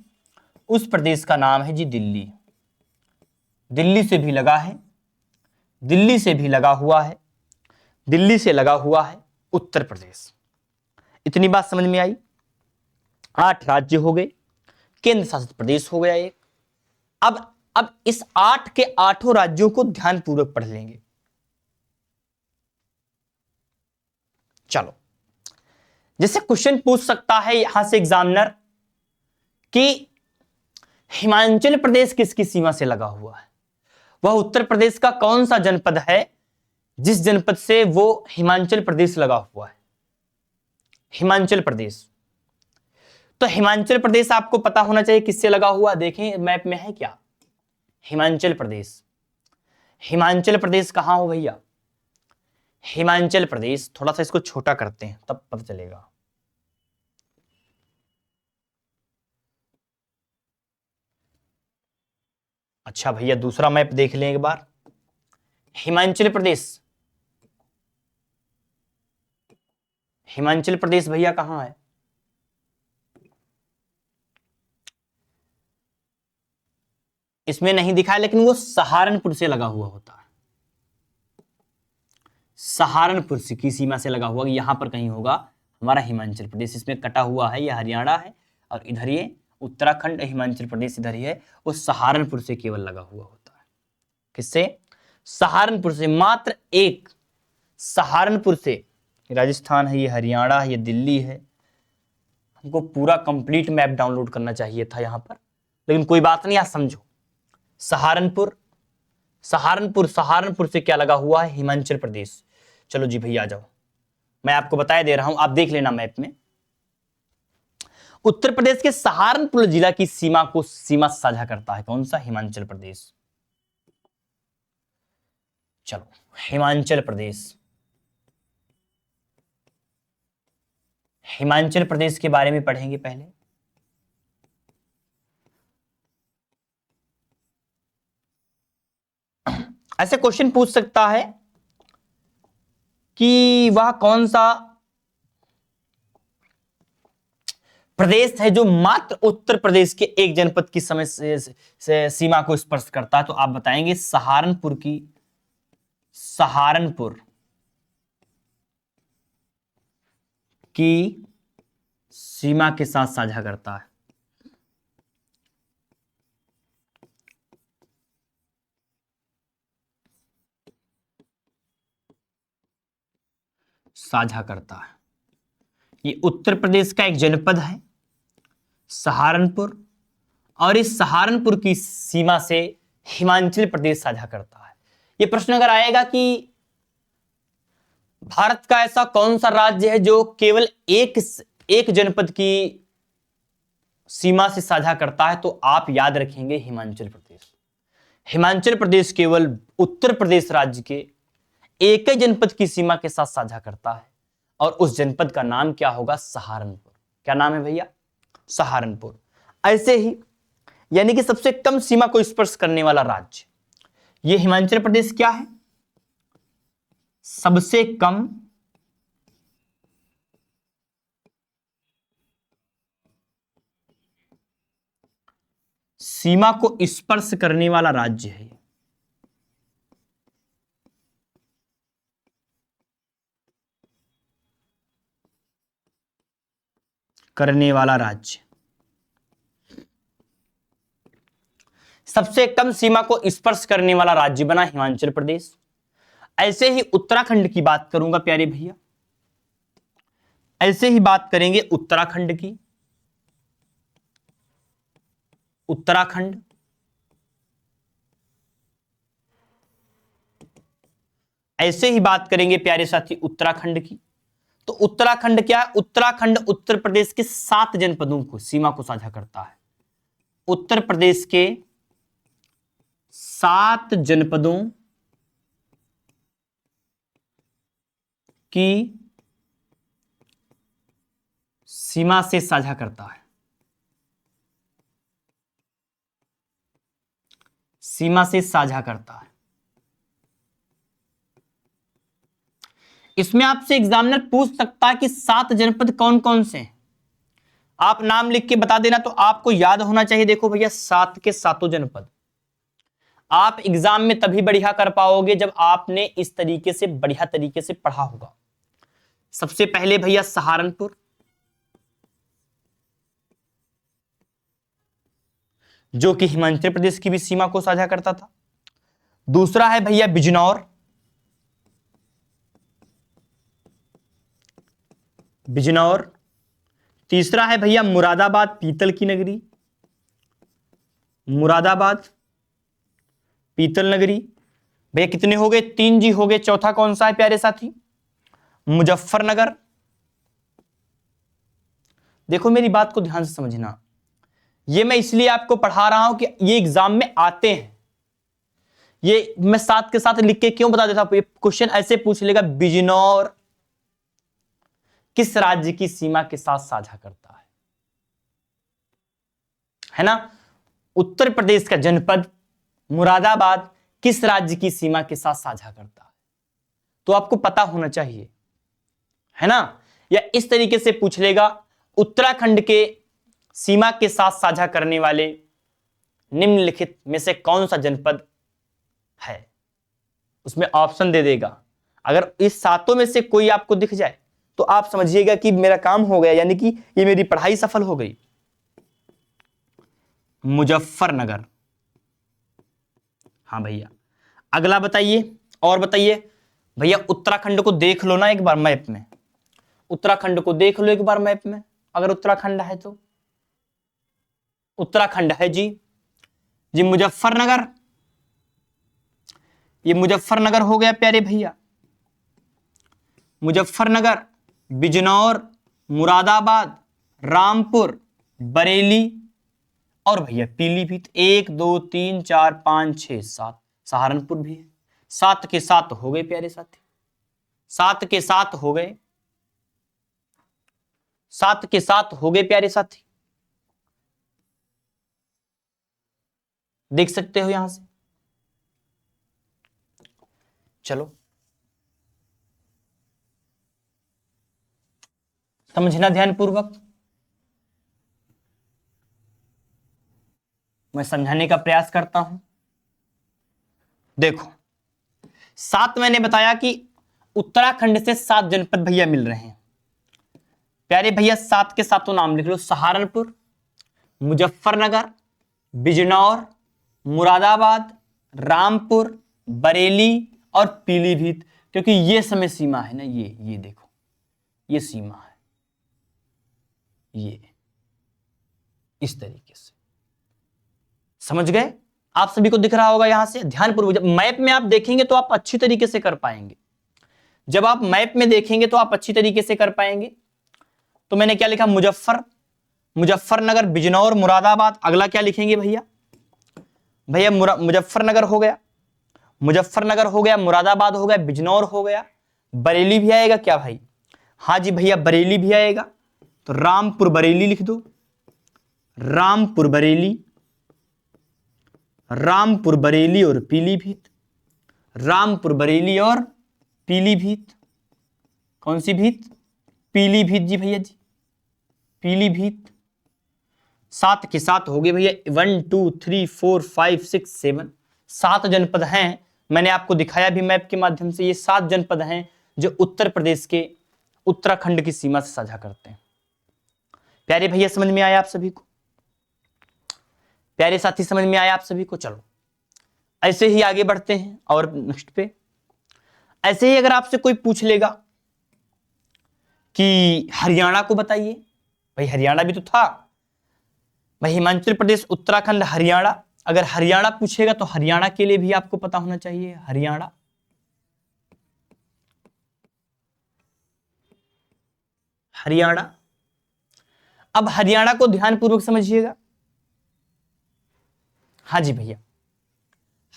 उस प्रदेश का नाम है जी दिल्ली। दिल्ली से भी लगा है, दिल्ली से भी लगा हुआ है, दिल्ली से लगा हुआ है उत्तर प्रदेश। इतनी बात समझ में आई। 8 राज्य हो गए, केंद्र शासित प्रदेश हो गया एक। अब इस 8 के 8 राज्यों को ध्यानपूर्वक पढ़ लेंगे। चलो, जैसे क्वेश्चन पूछ सकता है यहां से एग्जामिनर कि हिमाचल प्रदेश किसकी सीमा से लगा हुआ है, वह उत्तर प्रदेश का कौन सा जनपद है जिस जनपद से वो हिमाचल प्रदेश लगा हुआ है। हिमाचल प्रदेश, तो हिमाचल प्रदेश आपको पता होना चाहिए किससे लगा हुआ, देखें मैप में है क्या, हिमाचल प्रदेश। हिमाचल प्रदेश कहां हो भैया, हिमाचल प्रदेश, थोड़ा सा इसको छोटा करते हैं तब पता चलेगा। अच्छा भैया दूसरा मैप देख लें एक बार। हिमाचल प्रदेश, हिमाचल प्रदेश भैया कहां है, इसमें नहीं दिखा है, लेकिन वो सहारनपुर से लगा हुआ होता है। सहारनपुर की सीमा से लगा हुआ, यहां पर कहीं होगा हमारा हिमाचल प्रदेश, इसमें कटा हुआ है, ये हरियाणा है और इधर ये उत्तराखंड, हिमाचल प्रदेश इधर ही है, वो सहारनपुर से केवल लगा हुआ होता है। किससे, सहारनपुर से, मात्र एक सहारनपुर से। राजस्थान है, ये हरियाणा है, ये दिल्ली है। हमको पूरा कंप्लीट मैप डाउनलोड करना चाहिए था यहां पर, लेकिन कोई बात नहीं, आप समझो। सहारनपुर, सहारनपुर, सहारनपुर से क्या लगा हुआ है, हिमाचल प्रदेश। चलो जी भैया आ जाओ, मैं आपको बताया दे रहा हूं, आप देख लेना मैप में। उत्तर प्रदेश के सहारनपुर जिला की सीमा साझा करता है कौन सा, हिमाचल प्रदेश। चलो हिमाचल प्रदेश, हिमाचल प्रदेश के बारे में पढ़ेंगे पहले। ऐसे क्वेश्चन पूछ सकता है कि वह कौन सा प्रदेश है जो मात्र उत्तर प्रदेश के एक जनपद की समय से सीमा को स्पर्श करता है, तो आप बताएंगे सहारनपुर की, सहारनपुर की सीमा के साथ साझा करता है। साझा करता है, ये उत्तर प्रदेश का एक जनपद है सहारनपुर, और इस सहारनपुर की सीमा से हिमाचल प्रदेश साझा करता है। ये प्रश्न अगर आएगा कि भारत का ऐसा कौन सा राज्य है जो केवल एक जनपद की सीमा से साझा करता है, तो आप याद रखेंगे हिमाचल प्रदेश। हिमाचल प्रदेश केवल उत्तर प्रदेश राज्य के एक ही जनपद की सीमा के साथ साझा करता है, और उस जनपद का नाम क्या होगा, सहारनपुर। क्या नाम है भैया, सहारनपुर। ऐसे ही यानी कि सबसे कम सीमा को स्पर्श करने वाला राज्य, यह हिमाचल प्रदेश क्या है, सबसे कम सीमा को स्पर्श करने वाला राज्य है। करने वाला राज्य, सबसे कम सीमा को स्पर्श करने वाला राज्य बना हिमाचल प्रदेश। ऐसे ही उत्तराखंड की बात करूंगा प्यारे भैया, ऐसे ही बात करेंगे उत्तराखंड की। उत्तराखंड, ऐसे ही बात करेंगे प्यारे साथी उत्तराखंड की। तो उत्तराखंड क्या है? उत्तराखंड उत्तर प्रदेश के 7 जनपदों को सीमा को साझा करता है। उत्तर प्रदेश के 7 जनपदों की सीमा से साझा करता है, सीमा से साझा करता है। इसमें आपसे एग्जामिनर पूछ सकता है कि 7 जनपद कौन कौन से हैं। आप नाम लिख के बता देना, तो आपको याद होना चाहिए। देखो भैया, 7 के 7 जनपद। आप एग्जाम में तभी बढ़िया कर पाओगे जब आपने इस तरीके से बढ़िया तरीके से पढ़ा होगा। सबसे पहले भैया सहारनपुर, जो कि हिमाचल प्रदेश की भी सीमा को साझा करता था। दूसरा है भैया बिजनौर, बिजनौर। तीसरा है भैया मुरादाबाद, पीतल की नगरी, मुरादाबाद पीतल नगरी। भैया कितने हो गए? 3 जी हो गए। चौथा कौन सा है प्यारे साथी? मुजफ्फरनगर। देखो मेरी बात को ध्यान से समझना, ये मैं इसलिए आपको पढ़ा रहा हूं कि ये एग्जाम में आते हैं। ये मैं साथ के साथ लिख के क्यों बता देता हूं? क्वेश्चन ऐसे पूछ लेगा, बिजनौर किस राज्य की सीमा के साथ साझा करता है ना? उत्तर प्रदेश का जनपद मुरादाबाद किस राज्य की सीमा के साथ साझा करता है? तो आपको पता होना चाहिए, है ना? या इस तरीके से पूछ लेगा, उत्तराखंड के सीमा के साथ साझा करने वाले निम्नलिखित में से कौन सा जनपद है? उसमें ऑप्शन दे देगा। अगर इस 7 में से कोई आपको दिख जाए तो आप समझिएगा कि मेरा काम हो गया, यानी कि ये मेरी पढ़ाई सफल हो गई। मुजफ्फरनगर। हाँ भैया, अगला बताइए, और बताइए भैया। उत्तराखंड को देख लो ना एक बार मैप में, उत्तराखंड को देख लो एक बार मैप में, अगर उत्तराखंड है तो। उत्तराखंड है जी, जी मुजफ्फरनगर। ये मुजफ्फरनगर हो गया प्यारे भैया। मुजफ्फरनगर, बिजनौर, मुरादाबाद, रामपुर, बरेली और भैया पीलीभीत। 1 2 3 4 5 6 7, सहारनपुर भी है। 7 के 7 हो गए प्यारे साथी, 7 के 7 हो गए, 7 के 7 हो गए प्यारे साथी। देख सकते हो यहां से। चलो समझना ध्यानपूर्वक, मैं समझाने का प्रयास करता हूं। देखो 7 मैंने बताया कि उत्तराखंड से 7 जनपद भैया मिल रहे हैं प्यारे भैया। 7 के 7 नाम लिख लो, सहारनपुर, मुजफ्फरनगर, बिजनौर, मुरादाबाद, रामपुर, बरेली और पीलीभीत। क्योंकि ये समय सीमा है ना, ये देखो, ये सीमा है, ये इस तरीके से। समझ गए? आप सभी को दिख रहा होगा यहां से। ध्यानपूर्वक जब मैप में आप देखेंगे तो आप अच्छी तरीके से कर पाएंगे। जब आप मैप में देखेंगे तो आप अच्छी तरीके से कर पाएंगे। तो मैंने क्या लिखा? मुजफ्फरनगर, बिजनौर, मुरादाबाद। अगला क्या लिखेंगे भैया? भैया मुजफ्फरनगर हो गया, मुजफ्फरनगर हो गया, मुरादाबाद हो गया, बिजनौर हो गया, बरेली भी आएगा क्या भाई? हाँ जी भैया, बरेली भी आएगा। तो रामपुर बरेली लिख दो, रामपुर बरेली, रामपुर बरेली और पीलीभीत, रामपुर बरेली और पीलीभीत। कौन सी भीत? पीलीभीत जी भैया जी, पीलीभीत। 7 के 7 हो गए भैया। 1 2 3 4 5 6 7, 7 जनपद हैं। मैंने आपको दिखाया भी मैप के माध्यम से। ये 7 जनपद हैं जो उत्तर प्रदेश के उत्तराखंड की सीमा से साझा करते हैं। प्यारे भैया समझ में आया आप सभी को? प्यारे साथी समझ में आया आप सभी को? चलो ऐसे ही आगे बढ़ते हैं और नेक्स्ट पे। ऐसे ही अगर आपसे कोई पूछ लेगा कि हरियाणा को बताइए, भाई हरियाणा भी तो था भाई, हिमाचल प्रदेश, उत्तराखंड, हरियाणा। अगर हरियाणा पूछेगा तो हरियाणा के लिए भी आपको पता होना चाहिए, हरियाणा। हरियाणा। अब हरियाणा को ध्यानपूर्वक समझिएगा। हाँ जी भैया,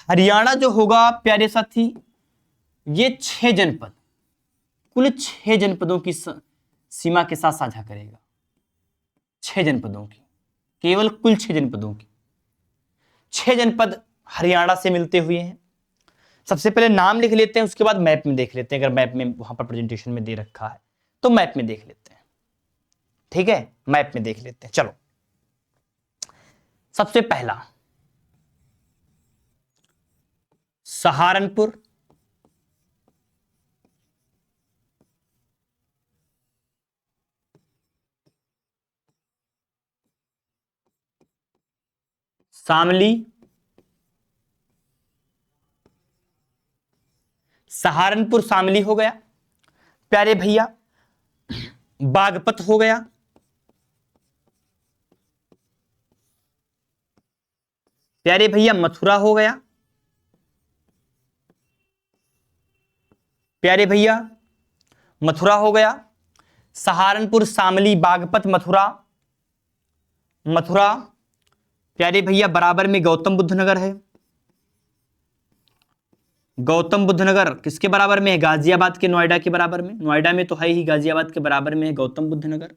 हरियाणा जो होगा प्यारे साथी, ये 6 जनपद, कुल 6 जनपदों की सीमा के साथ साझा करेगा। 6 जनपदों की, केवल कुल 6 जनपदों की। 6 जनपद हरियाणा से मिलते हुए हैं। सबसे पहले नाम लिख लेते हैं, उसके बाद मैप में देख लेते हैं। अगर मैप में वहां पर प्रेजेंटेशन में दे रखा है तो मैप में देख लेते हैं। ठीक है, मैप में देख लेते हैं। चलो, सबसे पहला सहारनपुर, शामली, सहारनपुर शामली हो गया प्यारे भैया। बागपत हो गया, प्यारे भैया। मथुरा हो गया प्यारे भैया, मथुरा हो गया। सहारनपुर, शामली, बागपत, मथुरा। मथुरा प्यारे भैया बराबर में गौतम बुद्ध नगर है। गौतम बुद्ध नगर किसके बराबर में है? गाजियाबाद के, नोएडा के बराबर में। नोएडा में तो है ही, गाजियाबाद के बराबर में है गौतम बुद्ध नगर।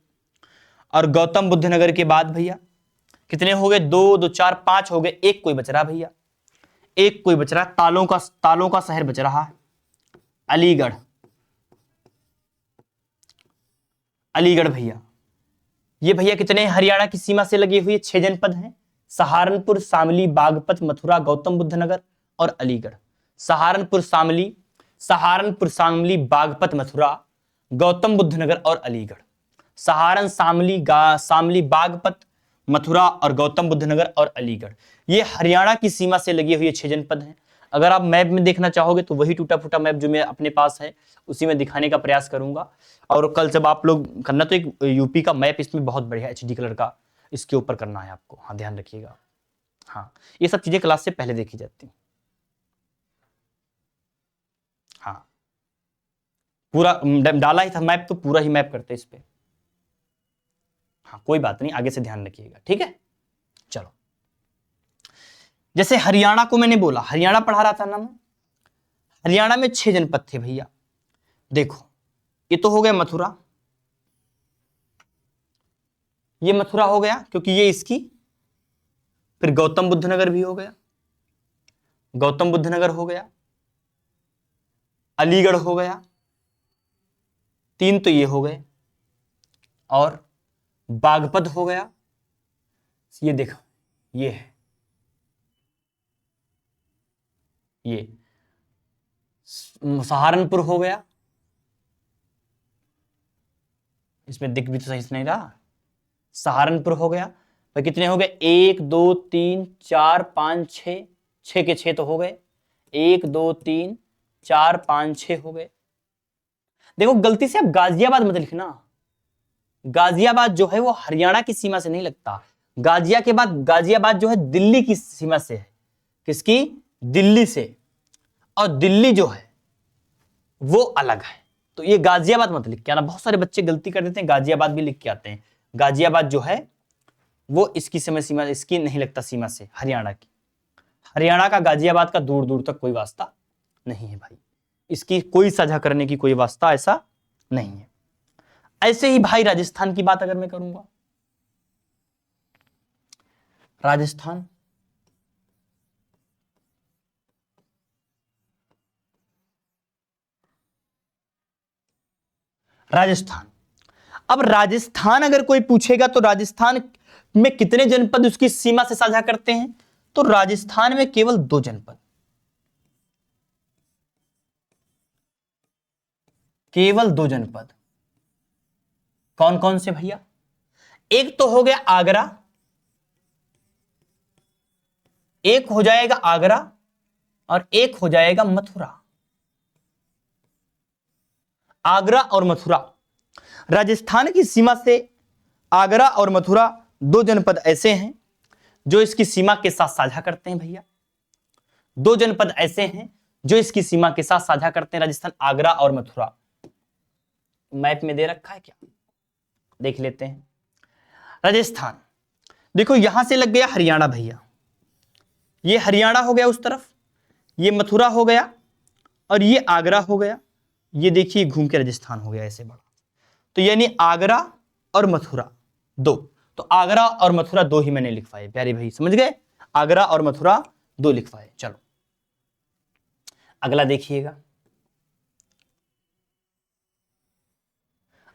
और गौतम बुद्ध नगर के बाद भैया कितने हो गए? 2 2 4 5 हो गए। एक कोई बच रहा भैया, एक कोई बच रहा, तालों का शहर बच रहा है, अलीगढ़। अलीगढ़ भैया, ये भैया कितने हरियाणा की सीमा से लगे हुए? 6 जनपद हैं, सहारनपुर, शामली, बागपत, मथुरा, गौतम बुद्ध नगर और अलीगढ़। सहारनपुर शामली, बागपत, मथुरा, गौतम बुद्ध नगर और अलीगढ़। शामली, बागपत, मथुरा और गौतम बुद्ध नगर और अलीगढ़, ये हरियाणा की सीमा से लगे हुए 6 जनपद हैं। अगर आप मैप में देखना चाहोगे तो वही टूटा फूटा मैप जो मैं अपने पास है उसी में दिखाने का प्रयास करूंगा। और कल जब आप लोग करना तो एक यूपी का मैप इसमें बहुत बढ़िया HD कलर का इसके ऊपर करना है आपको। हाँ, ध्यान रखिएगा। हाँ, ये सब चीजें क्लास से पहले देखी जाती हैं। हाँ, पूरा डाला ही था मैप तो पूरा ही मैप करते इस पे। हाँ, कोई बात नहीं, आगे से ध्यान रखिएगा। ठीक है, चलो। जैसे हरियाणा को मैंने बोला, हरियाणा पढ़ा रहा था ना मैं। हरियाणा में 6 जनपद थे भैया। देखो, ये तो हो गया मथुरा, ये मथुरा हो गया क्योंकि ये इसकी। फिर गौतम बुद्ध नगर भी हो गया, गौतम बुद्ध नगर हो गया, अलीगढ़ हो गया, 3 तो ये हो गए, और बागपत हो गया। ये देखो, ये है, ये सहारनपुर हो गया। इसमें दिख भी तो सही से नहीं रहा। सहारनपुर हो गया भाई। कितने हो गए? 1 2 3 4 5 6, 6 के 6 तो हो गए। 1 2 3 4 5 6 हो गए। देखो, गलती से आप गाजियाबाद मत लिखना। गाजियाबाद जो है वो हरियाणा की सीमा से नहीं लगता। गाजियाबाद जो है दिल्ली की सीमा से है। किसकी? दिल्ली से। और दिल्ली जो है वो अलग है। तो ये गाजियाबाद मत लिख के आना। बहुत सारे बच्चे गलती कर देते हैं, गाजियाबाद भी लिख के आते हैं। गाजियाबाद जो है वो इसकी सीमा, इसकी नहीं लगता सीमा से, हरियाणा की। हरियाणा का गाजियाबाद का दूर दूर तक कोई वास्ता नहीं है भाई, इसकी कोई साझा करने की कोई वास्ता ऐसा नहीं है। ऐसे ही भाई राजस्थान की बात अगर मैं करूंगा, राजस्थान, राजस्थान। अब राजस्थान अगर कोई पूछेगा तो राजस्थान में कितने जनपद उसकी सीमा से साझा करते हैं? तो राजस्थान में केवल 2 जनपद, केवल 2 जनपद। कौन कौन से भैया? एक तो हो गया आगरा, एक हो जाएगा आगरा और एक हो जाएगा मथुरा। आगरा और मथुरा, राजस्थान की सीमा से आगरा और मथुरा दो जनपद ऐसे हैं जो इसकी सीमा के साथ साझा करते हैं भैया। दो जनपद ऐसे हैं जो इसकी सीमा के साथ साझा करते हैं, राजस्थान, आगरा और मथुरा। मैप में दे रखा है क्या, देख लेते हैं। राजस्थान, देखो यहां से लग गया हरियाणा भैया, ये हरियाणा हो गया उस तरफ, ये मथुरा हो गया और ये आगरा हो गया। ये देखिए घूम के राजस्थान हो गया ऐसे बड़ा। तो यानी आगरा और मथुरा दो, तो आगरा और मथुरा दो ही मैंने लिखवाए प्यारे भाई, समझ गए? आगरा और मथुरा दो लिखवाए। चलो अगला देखिएगा।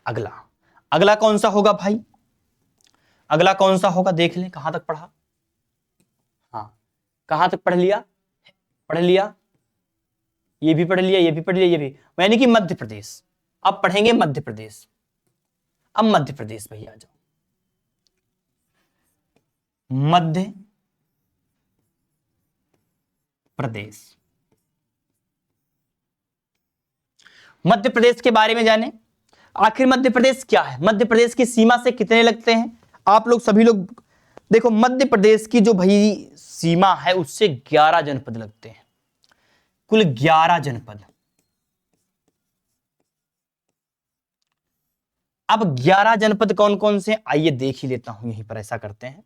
अगला, अगला कौन सा होगा भाई? अगला कौन सा होगा देख लें, कहां तक पढ़ा? हाँ, कहां तक पढ़ लिया? पढ़ लिया, ये भी पढ़ लिया, ये भी पढ़ लिया, ये भी, यानी कि मध्य प्रदेश। अब पढ़ेंगे मध्य प्रदेश। अब मध्य प्रदेश भैया आ जाओ, मध्य प्रदेश। मध्य प्रदेश के बारे में जाने, आखिर मध्य प्रदेश क्या है, मध्य प्रदेश की सीमा से कितने लगते हैं? आप लोग सभी लोग देखो, मध्य प्रदेश की जो भाई सीमा है उससे 11 जनपद लगते हैं, कुल 11 जनपद। अब 11 जनपद कौन कौन से, आइए देख ही लेता हूं। यहीं पर ऐसा करते हैं,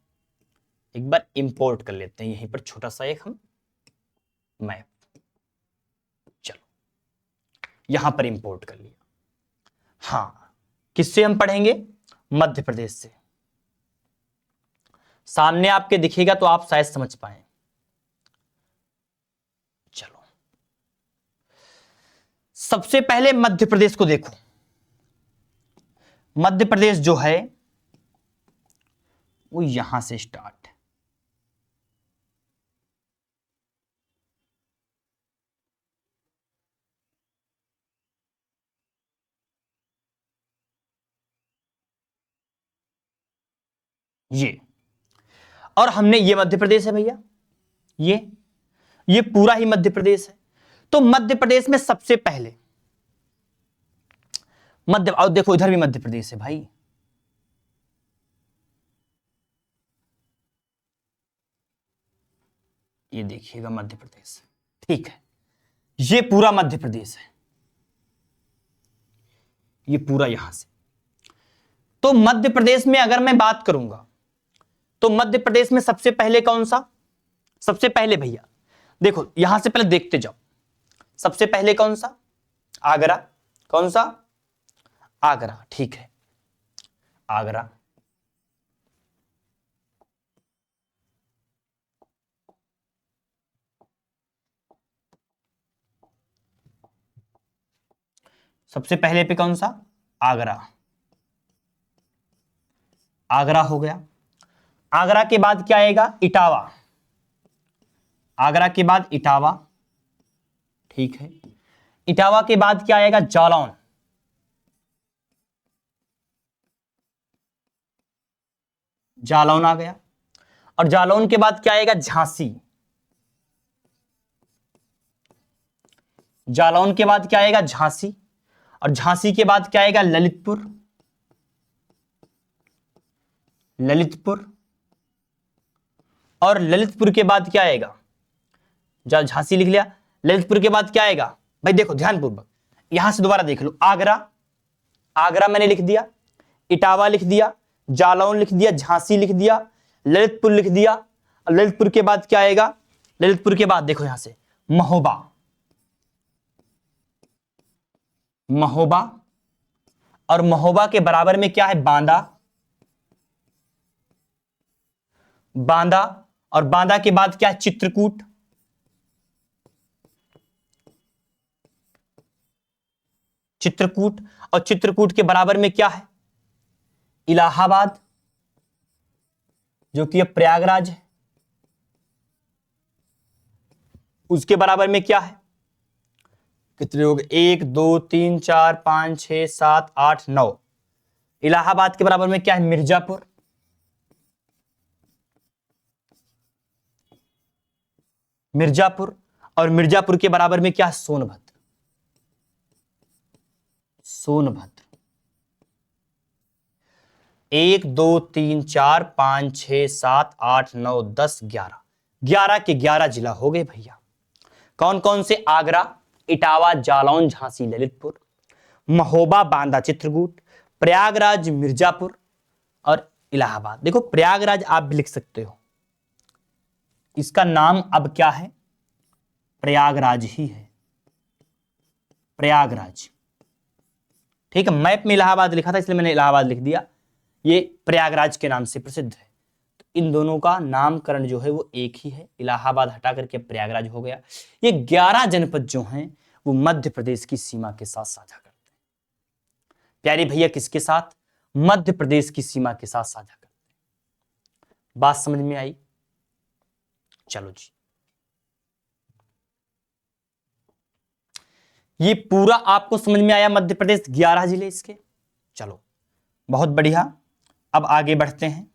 एक बार इंपोर्ट कर लेते हैं यहीं पर छोटा सा एक हम मैप। चलो यहां पर इंपोर्ट कर लिया। हाँ, किससे हम पढ़ेंगे? मध्य प्रदेश से। सामने आपके दिखेगा तो आप शायद समझ पाए। चलो सबसे पहले मध्य प्रदेश को देखो। मध्य प्रदेश जो है वो यहां से स्टार्ट है, ये, और हमने, ये मध्य प्रदेश है भैया, ये पूरा ही मध्य प्रदेश है। तो मध्य प्रदेश में सबसे पहले मध्य, और देखो इधर भी मध्य प्रदेश है भाई, ये देखिएगा मध्य प्रदेश, ठीक है, ये पूरा मध्य प्रदेश है, ये पूरा यहां से। तो मध्य प्रदेश में अगर मैं बात करूंगा तो मध्य प्रदेश में सबसे पहले कौन सा, सबसे पहले भैया देखो यहां से पहले देखते जाओ, सबसे पहले कौन सा? आगरा। कौन सा? आगरा, ठीक है, आगरा। सबसे पहले पे कौन सा? आगरा। आगरा हो गया। आगरा के बाद क्या आएगा? इटावा। आगरा के बाद इटावा, ठीक है। इटावा के बाद क्या आएगा? जालौन। जालौन आ गया। और जालौन के बाद क्या आएगा? झांसी। जालौन के बाद क्या आएगा? झांसी। और झांसी के बाद क्या आएगा? ललितपुर। ललितपुर। और ललितपुर के बाद क्या आएगा? झांसी लिख लिया। ललितपुर के बाद क्या आएगा भाई? देखो ध्यानपूर्वक, यहां से दोबारा देख लो। आगरा, आगरा मैंने लिख दिया, इटावा लिख दिया, जालौन लिख दिया, झांसी लिख दिया, ललितपुर लिख दिया। ललितपुर के बाद क्या आएगा? ललितपुर के बाद देखो यहां से महोबा। महोबा। और महोबा के बराबर में क्या है? बांदा। बांदा। और बांदा के बाद क्या है? चित्रकूट। चित्रकूट। और चित्रकूट के बराबर में क्या है? इलाहाबाद, जो कि अब प्रयागराज है। उसके बराबर में क्या है? कितने लोग? 1 2 3 4 5 6 7 8 9। इलाहाबाद के बराबर में क्या है? मिर्जापुर। मिर्जापुर, और मिर्जापुर के बराबर में क्या है? सोनभद्र। सोनभद्र। 1 2 3 4 5 6 7 8 9 10 11, 11 के 11 जिला हो गए भैया। कौन कौन से? आगरा, इटावा, जालौन, झांसी, ललितपुर, महोबा, बांदा, चित्रकूट, प्रयागराज, मिर्जापुर और इलाहाबाद। देखो प्रयागराज आप भी लिख सकते हो, इसका नाम अब क्या है? प्रयागराज ही है, प्रयागराज। ठीक है, मैप में इलाहाबाद लिखा था इसलिए मैंने इलाहाबाद लिख दिया, ये प्रयागराज के नाम से प्रसिद्ध है। तो इन दोनों का नामकरण जो है वो एक ही है, इलाहाबाद हटा करके प्रयागराज हो गया। ये 11 जनपद जो हैं वो मध्य प्रदेश की सीमा के साथ साझा करते हैं। प्यारे भैया किसके साथ? मध्य प्रदेश की सीमा के साथ साझा करते हैं। बात समझ में आई? चलो जी, ये पूरा आपको समझ में आया मध्य प्रदेश 11 जिले इसके। चलो बहुत बढ़िया, अब आगे बढ़ते हैं।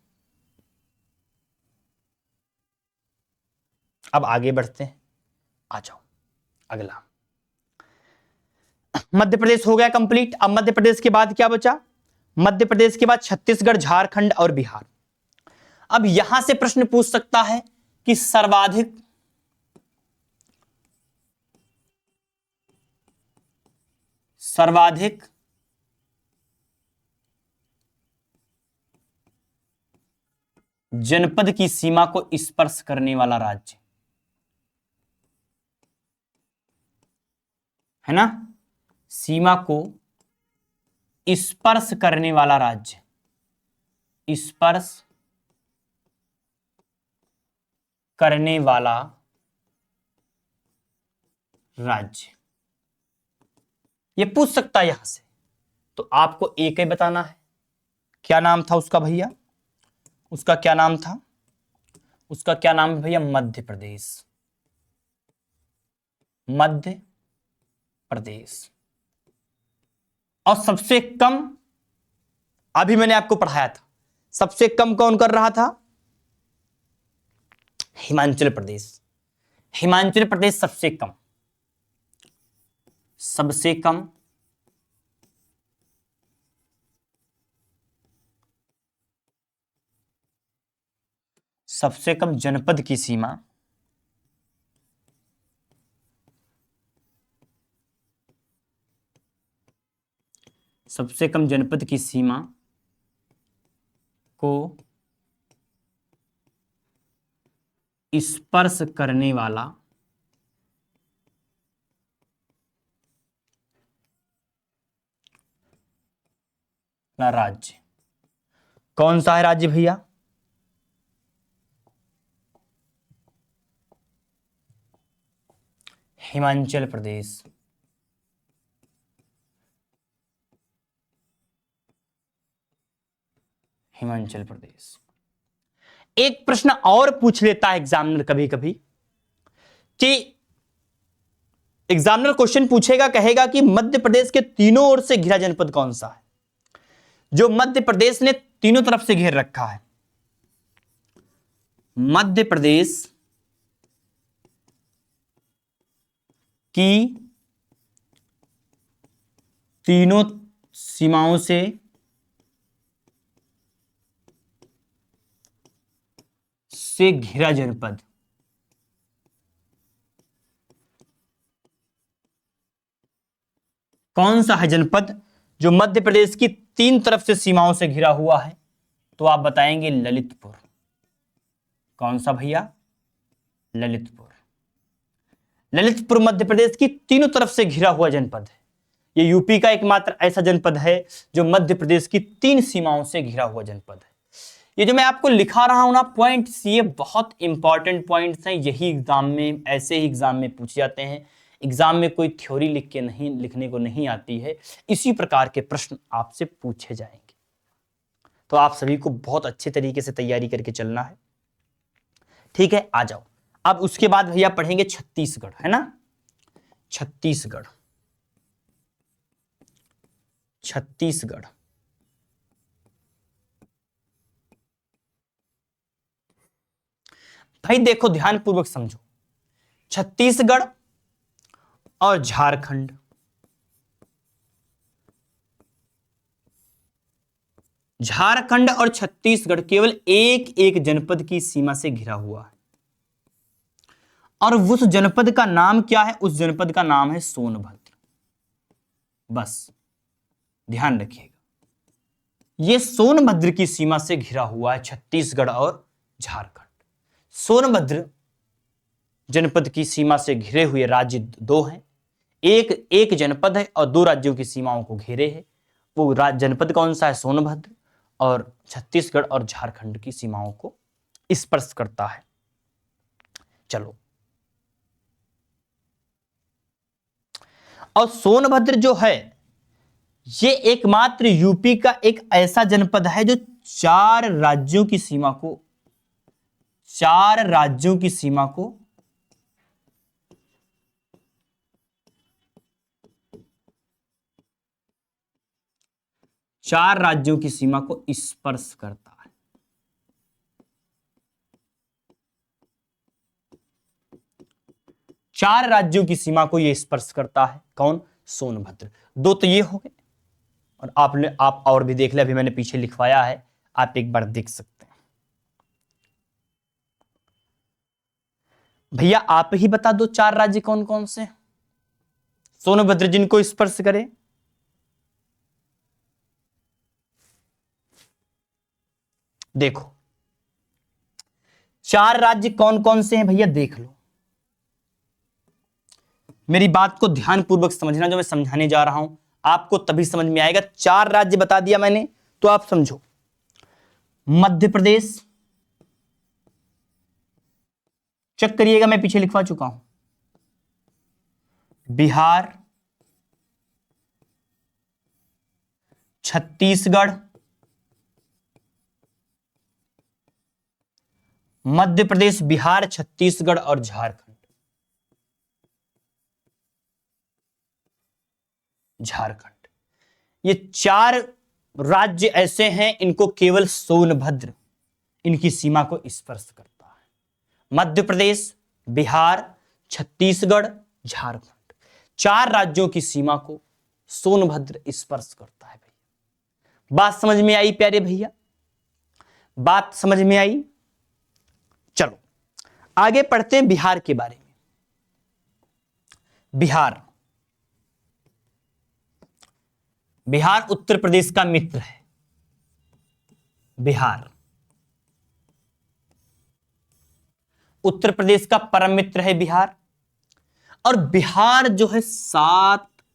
आ जाओ अगला। मध्य प्रदेश हो गया कंप्लीट। अब मध्य प्रदेश के बाद क्या बचा? मध्य प्रदेश के बाद छत्तीसगढ़, झारखंड और बिहार। अब यहां से प्रश्न पूछ सकता है कि सर्वाधिक जनपद की सीमा को स्पर्श करने वाला राज्य है ना, सीमा को स्पर्श करने वाला राज्य, स्पर्श करने वाला राज्य, ये पूछ सकता है यहां से। तो आपको एक ही बताना है, क्या नाम था उसका भैया? उसका क्या नाम था? उसका क्या नाम है भैया? मध्य प्रदेश। मध्य प्रदेश। और सबसे कम, अभी मैंने आपको पढ़ाया था, सबसे कम कौन कर रहा था? हिमाचल प्रदेश। हिमाचल प्रदेश सबसे कम, सबसे कम जनपद की सीमा को स्पर्श करने वाला राज्य कौन सा है राज्य भैया? हिमाचल प्रदेश। हिमाचल प्रदेश। एक प्रश्न और पूछ लेता है एग्जामिनर कभी कभी, कि एग्जामिनर क्वेश्चन पूछेगा, कहेगा कि मध्य प्रदेश के तीनों ओर से घिरा जनपद कौन सा है? जो मध्य प्रदेश ने तीनों तरफ से घेर रखा है। मध्य प्रदेश की तीनों सीमाओं से घिरा जनपद कौन सा है? जनपद जो मध्य प्रदेश की 3 तरफ से सीमाओं से घिरा हुआ है, तो आप बताएंगे ललितपुर। कौन सा भैया? ललितपुर। ललितपुर मध्य प्रदेश की तीनों तरफ से घिरा हुआ जनपद है। ये यूपी का एकमात्र ऐसा जनपद है जो मध्य प्रदेश की 3 सीमाओं से घिरा हुआ जनपद है। ये जो मैं आपको लिखा रहा हूं ना पॉइंट्स, ये बहुत इंपॉर्टेंट पॉइंट्स हैं। यही एग्जाम में, ऐसे ही एग्जाम में पूछे जाते हैं। एग्जाम में कोई थ्योरी लिखने को नहीं आती है, इसी प्रकार के प्रश्न आपसे पूछे जाएंगे। तो आप सभी को बहुत अच्छे तरीके से तैयारी करके चलना है, ठीक है? आ जाओ। अब उसके बाद भैया पढ़ेंगे छत्तीसगढ़, है ना? छत्तीसगढ़। छत्तीसगढ़ भाई देखो, ध्यानपूर्वक समझो। छत्तीसगढ़ और झारखंड। झारखंड और छत्तीसगढ़ केवल एक एक जनपद की सीमा से घिरा हुआ है, और उस जनपद का नाम क्या है? उस जनपद का नाम है सोनभद्र। बस ध्यान रखिएगा, यह सोनभद्र की सीमा से घिरा हुआ है, छत्तीसगढ़ और झारखंड। सोनभद्र जनपद की सीमा से घिरे हुए राज्य दो हैं, एक जनपद है और दो राज्यों की सीमाओं को घेरे है। वो जनपद कौन सा है? सोनभद्र, और छत्तीसगढ़ और झारखंड की सीमाओं को स्पर्श करता है। चलो, और सोनभद्र जो है ये एकमात्र यूपी का एक ऐसा जनपद है जो चार राज्यों की सीमा को चार राज्यों की सीमा को स्पर्श करता है। चार राज्यों की सीमा को यह स्पर्श करता है। कौन? सोनभद्र। दो तो ये हो गए, और आप और भी देख ले, अभी मैंने पीछे लिखवाया है, आप एक बार देख सकते हैं। भैया आप ही बता दो चार राज्य कौन कौन से सोनभद्र जिनको स्पर्श करे। देखो चार राज्य कौन कौन से हैं भैया, देख लो, मेरी बात को ध्यानपूर्वक समझना। जो मैं समझाने जा रहा हूं आपको तभी समझ में आएगा। चार राज्य बता दिया मैंने, तो आप समझो। मध्य प्रदेश, चेक करिएगा मैं पीछे लिखवा चुका हूं। बिहार, छत्तीसगढ़, मध्य प्रदेश, बिहार, छत्तीसगढ़ और झारखंड। ये चार राज्य ऐसे हैं, इनको केवल सोनभद्र इनकी सीमा को स्पर्श करता है। मध्य प्रदेश, बिहार, छत्तीसगढ़, झारखंड, चार राज्यों की सीमा को सोनभद्र स्पर्श करता है। भैया बात समझ में आई प्यारे भैया? बात समझ में आई? चलो आगे पढ़ते हैं बिहार के बारे में। बिहार उत्तर प्रदेश का मित्र है। बिहार उत्तर प्रदेश का परम मित्र है बिहार। और बिहार जो है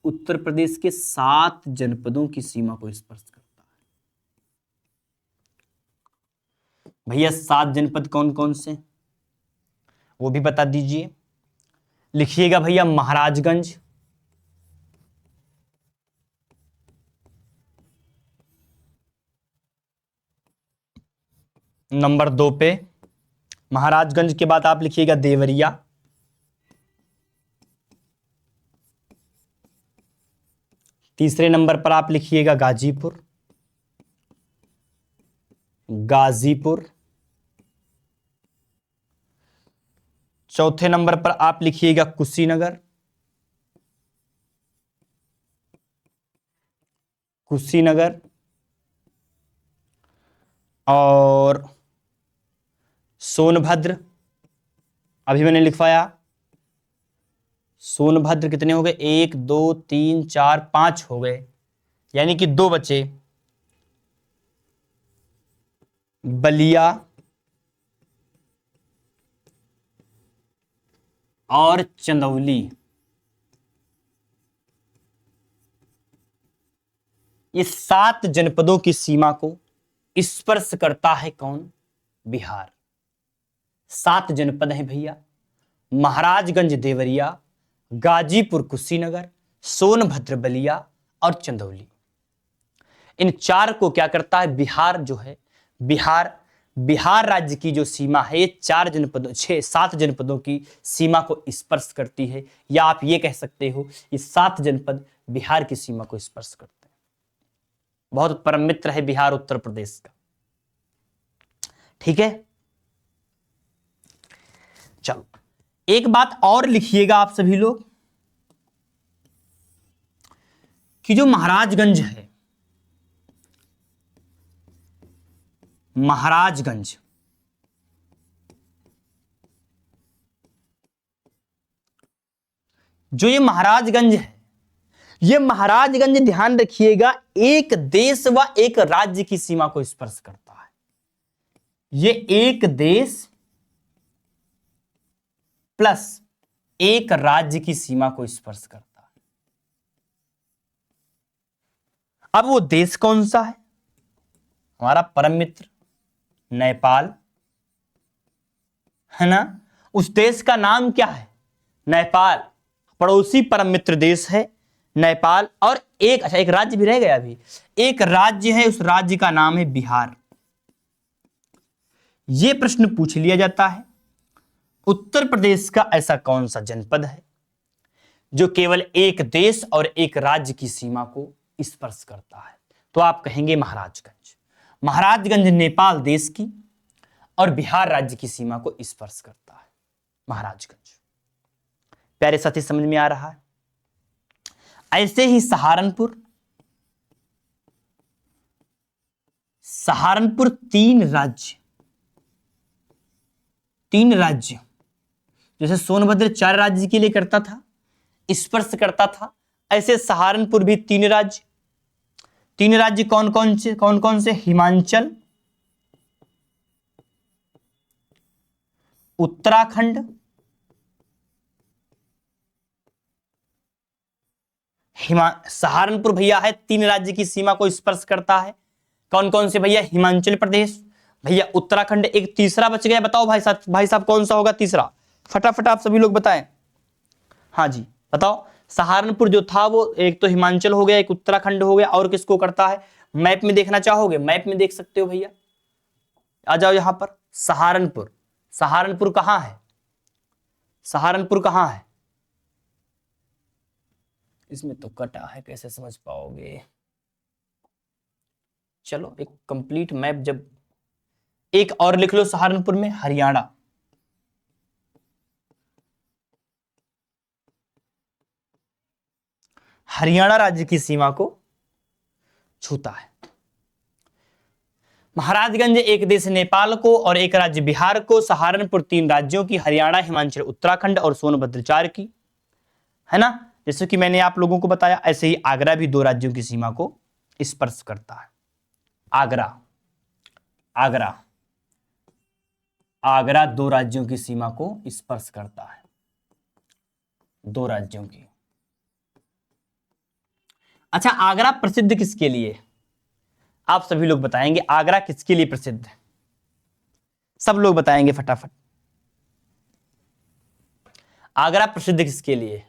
उत्तर प्रदेश के 7 जनपदों की सीमा को स्पर्श करता है। भैया 7 जनपद कौन कौन से वो भी बता दीजिए। लिखिएगा भैया, महाराजगंज, नंबर 2 पे। महाराजगंज के बाद आप लिखिएगा देवरिया, तीसरे नंबर पर आप लिखिएगा गाजीपुर, चौथे नंबर पर आप लिखिएगा कुशीनगर, और सोनभद्र। अभी मैंने लिखवाया सोनभद्र कितने हो गए? 1 2 3 4 5 हो गए, यानी कि 2 बचे। बलिया और चंदौली। ये 7 जनपदों की सीमा को स्पर्श करता है कौन? बिहार। 7 जनपद हैं भैया, महाराजगंज देवरिया, गाजीपुर कुशीनगर, सोनभद्र बलिया और चंदौली। इन 4 को क्या करता है? बिहार जो है, बिहार राज्य की जो सीमा है ये 7 जनपदों की सीमा को स्पर्श करती है, या आप ये कह सकते हो ये 7 जनपद बिहार की सीमा को स्पर्श करते हैं। बहुत परम मित्र है बिहार उत्तर प्रदेश का। ठीक है, चलो एक बात और लिखिएगा आप सभी लोग कि जो महाराजगंज है, महाराजगंज, जो ये महाराजगंज है, ये महाराजगंज ध्यान रखिएगा एक देश व एक राज्य की सीमा को स्पर्श करता है। ये एक देश प्लस एक राज्य की सीमा को स्पर्श करता है। अब वो देश कौन सा है? हमारा परम मित्र नेपाल है ना। उस देश का नाम क्या है? नेपाल। पड़ोसी परम मित्र देश है नेपाल। और एक एक राज्य भी रह गया अभी, एक राज्य है, उस राज्य का नाम है बिहार। यह प्रश्न पूछ लिया जाता है उत्तर प्रदेश का ऐसा कौन सा जनपद है जो केवल एक देश और एक राज्य की सीमा को स्पर्श करता है? तो आप कहेंगे महाराजगंज। महाराजगंज नेपाल देश की और बिहार राज्य की सीमा को स्पर्श करता है, महाराजगंज। प्यारे साथी समझ में आ रहा है? ऐसे ही सहारनपुर, सहारनपुर तीन राज्य, जैसे सोनभद्र 4 राज्य के लिए करता था, स्पर्श करता था, ऐसे सहारनपुर भी 3 राज्य। 3 राज्य कौन कौन से? हिमाचल, उत्तराखंड, सहारनपुर भैया है 3 राज्य की सीमा को स्पर्श करता है। कौन कौन से भैया? हिमाचल प्रदेश भैया, उत्तराखंड, एक तीसरा बच गया, बताओ भाई साहब कौन सा होगा तीसरा? फटाफट आप सभी लोग बताएं। हाँ जी बताओ। सहारनपुर जो था वो एक तो हिमाचल हो गया, एक उत्तराखंड हो गया, और किसको करता है? मैप में देखना चाहोगे? मैप में देख सकते हो भैया, आ जाओ यहां पर। सहारनपुर, सहारनपुर कहां है? सहारनपुर कहां है? इसमें तो कटा है, कैसे समझ पाओगे? चलो एक कंप्लीट मैप, जब एक और लिख लो, सहारनपुर में हरियाणा। हरियाणा राज्य की सीमा को छूता है। महाराजगंज एक देश नेपाल को और एक राज्य बिहार को, सहारनपुर 3 राज्यों की, हरियाणा, हिमाचल, उत्तराखंड और सोनभद्र 4 की, है ना। जैसे कि मैंने आप लोगों को बताया, ऐसे ही आगरा भी 2 राज्यों की सीमा को स्पर्श करता है। आगरा 2 राज्यों की सीमा को स्पर्श करता है, 2 राज्यों की। अच्छा, आगरा प्रसिद्ध किसके लिए? आप सभी लोग बताएंगे आगरा किसके लिए प्रसिद्ध है? सब लोग बताएंगे फटाफट। आगरा प्रसिद्ध किसके लिए?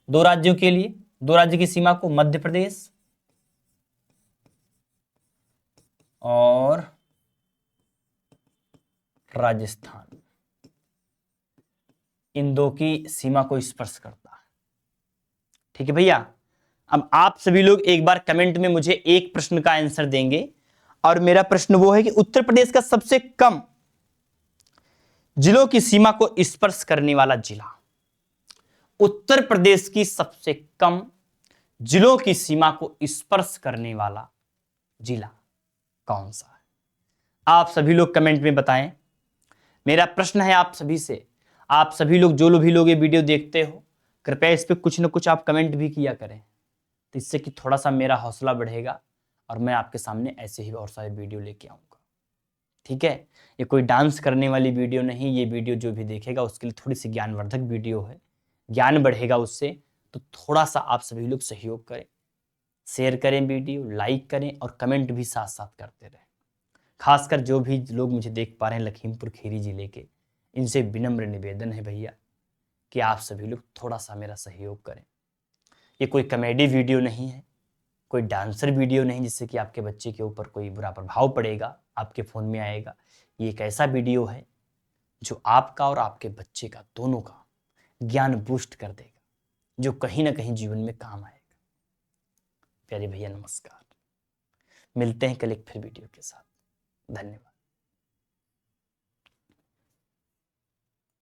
2 राज्यों के लिए, 2 राज्य की सीमा को, मध्य प्रदेश और राजस्थान, इन 2 की सीमा को स्पर्श करता है। ठीक है भैया। अब आप सभी लोग एक बार कमेंट में मुझे एक प्रश्न का आंसर देंगे, और मेरा प्रश्न वो है कि उत्तर प्रदेश का सबसे कम जिलों की सीमा को स्पर्श करने वाला जिला, उत्तर प्रदेश की सबसे कम जिलों की सीमा को स्पर्श करने वाला जिला कौन सा है? आप सभी लोग कमेंट में बताएं। मेरा प्रश्न है आप सभी से, आप सभी लोग जो भी लोग ये वीडियो देखते हो, कृपया इस पे कुछ ना कुछ आप कमेंट भी किया करें, तो इससे कि थोड़ा सा मेरा हौसला बढ़ेगा और मैं आपके सामने ऐसे ही और सारे वीडियो लेके आऊँगा। ठीक है, ये कोई डांस करने वाली वीडियो नहीं, ये वीडियो जो भी देखेगा उसके लिए थोड़ी सी ज्ञानवर्धक वीडियो है, ज्ञान बढ़ेगा उससे। तो थोड़ा सा आप सभी लोग सहयोग करें, शेयर करें वीडियो, लाइक करें और कमेंट भी साथ साथ करते रहें। खासकर जो भी लोग मुझे देख पा रहे हैं लखीमपुर खीरी जिले के, इनसे विनम्र निवेदन है भैया कि आप सभी लोग थोड़ा सा मेरा सहयोग करें। ये कोई कॉमेडी वीडियो नहीं है, कोई डांसर वीडियो नहीं जिससे कि आपके बच्चे के ऊपर कोई बुरा प्रभाव पड़ेगा, आपके फ़ोन में आएगा। ये एक ऐसा वीडियो है जो आपका और आपके बच्चे का, दोनों का ज्ञान बूस्ट कर देगा, जो कहीं ना कहीं जीवन में काम आएगा। प्यारे भैया नमस्कार, मिलते हैं कल एक फिर वीडियो के साथ। धन्यवाद।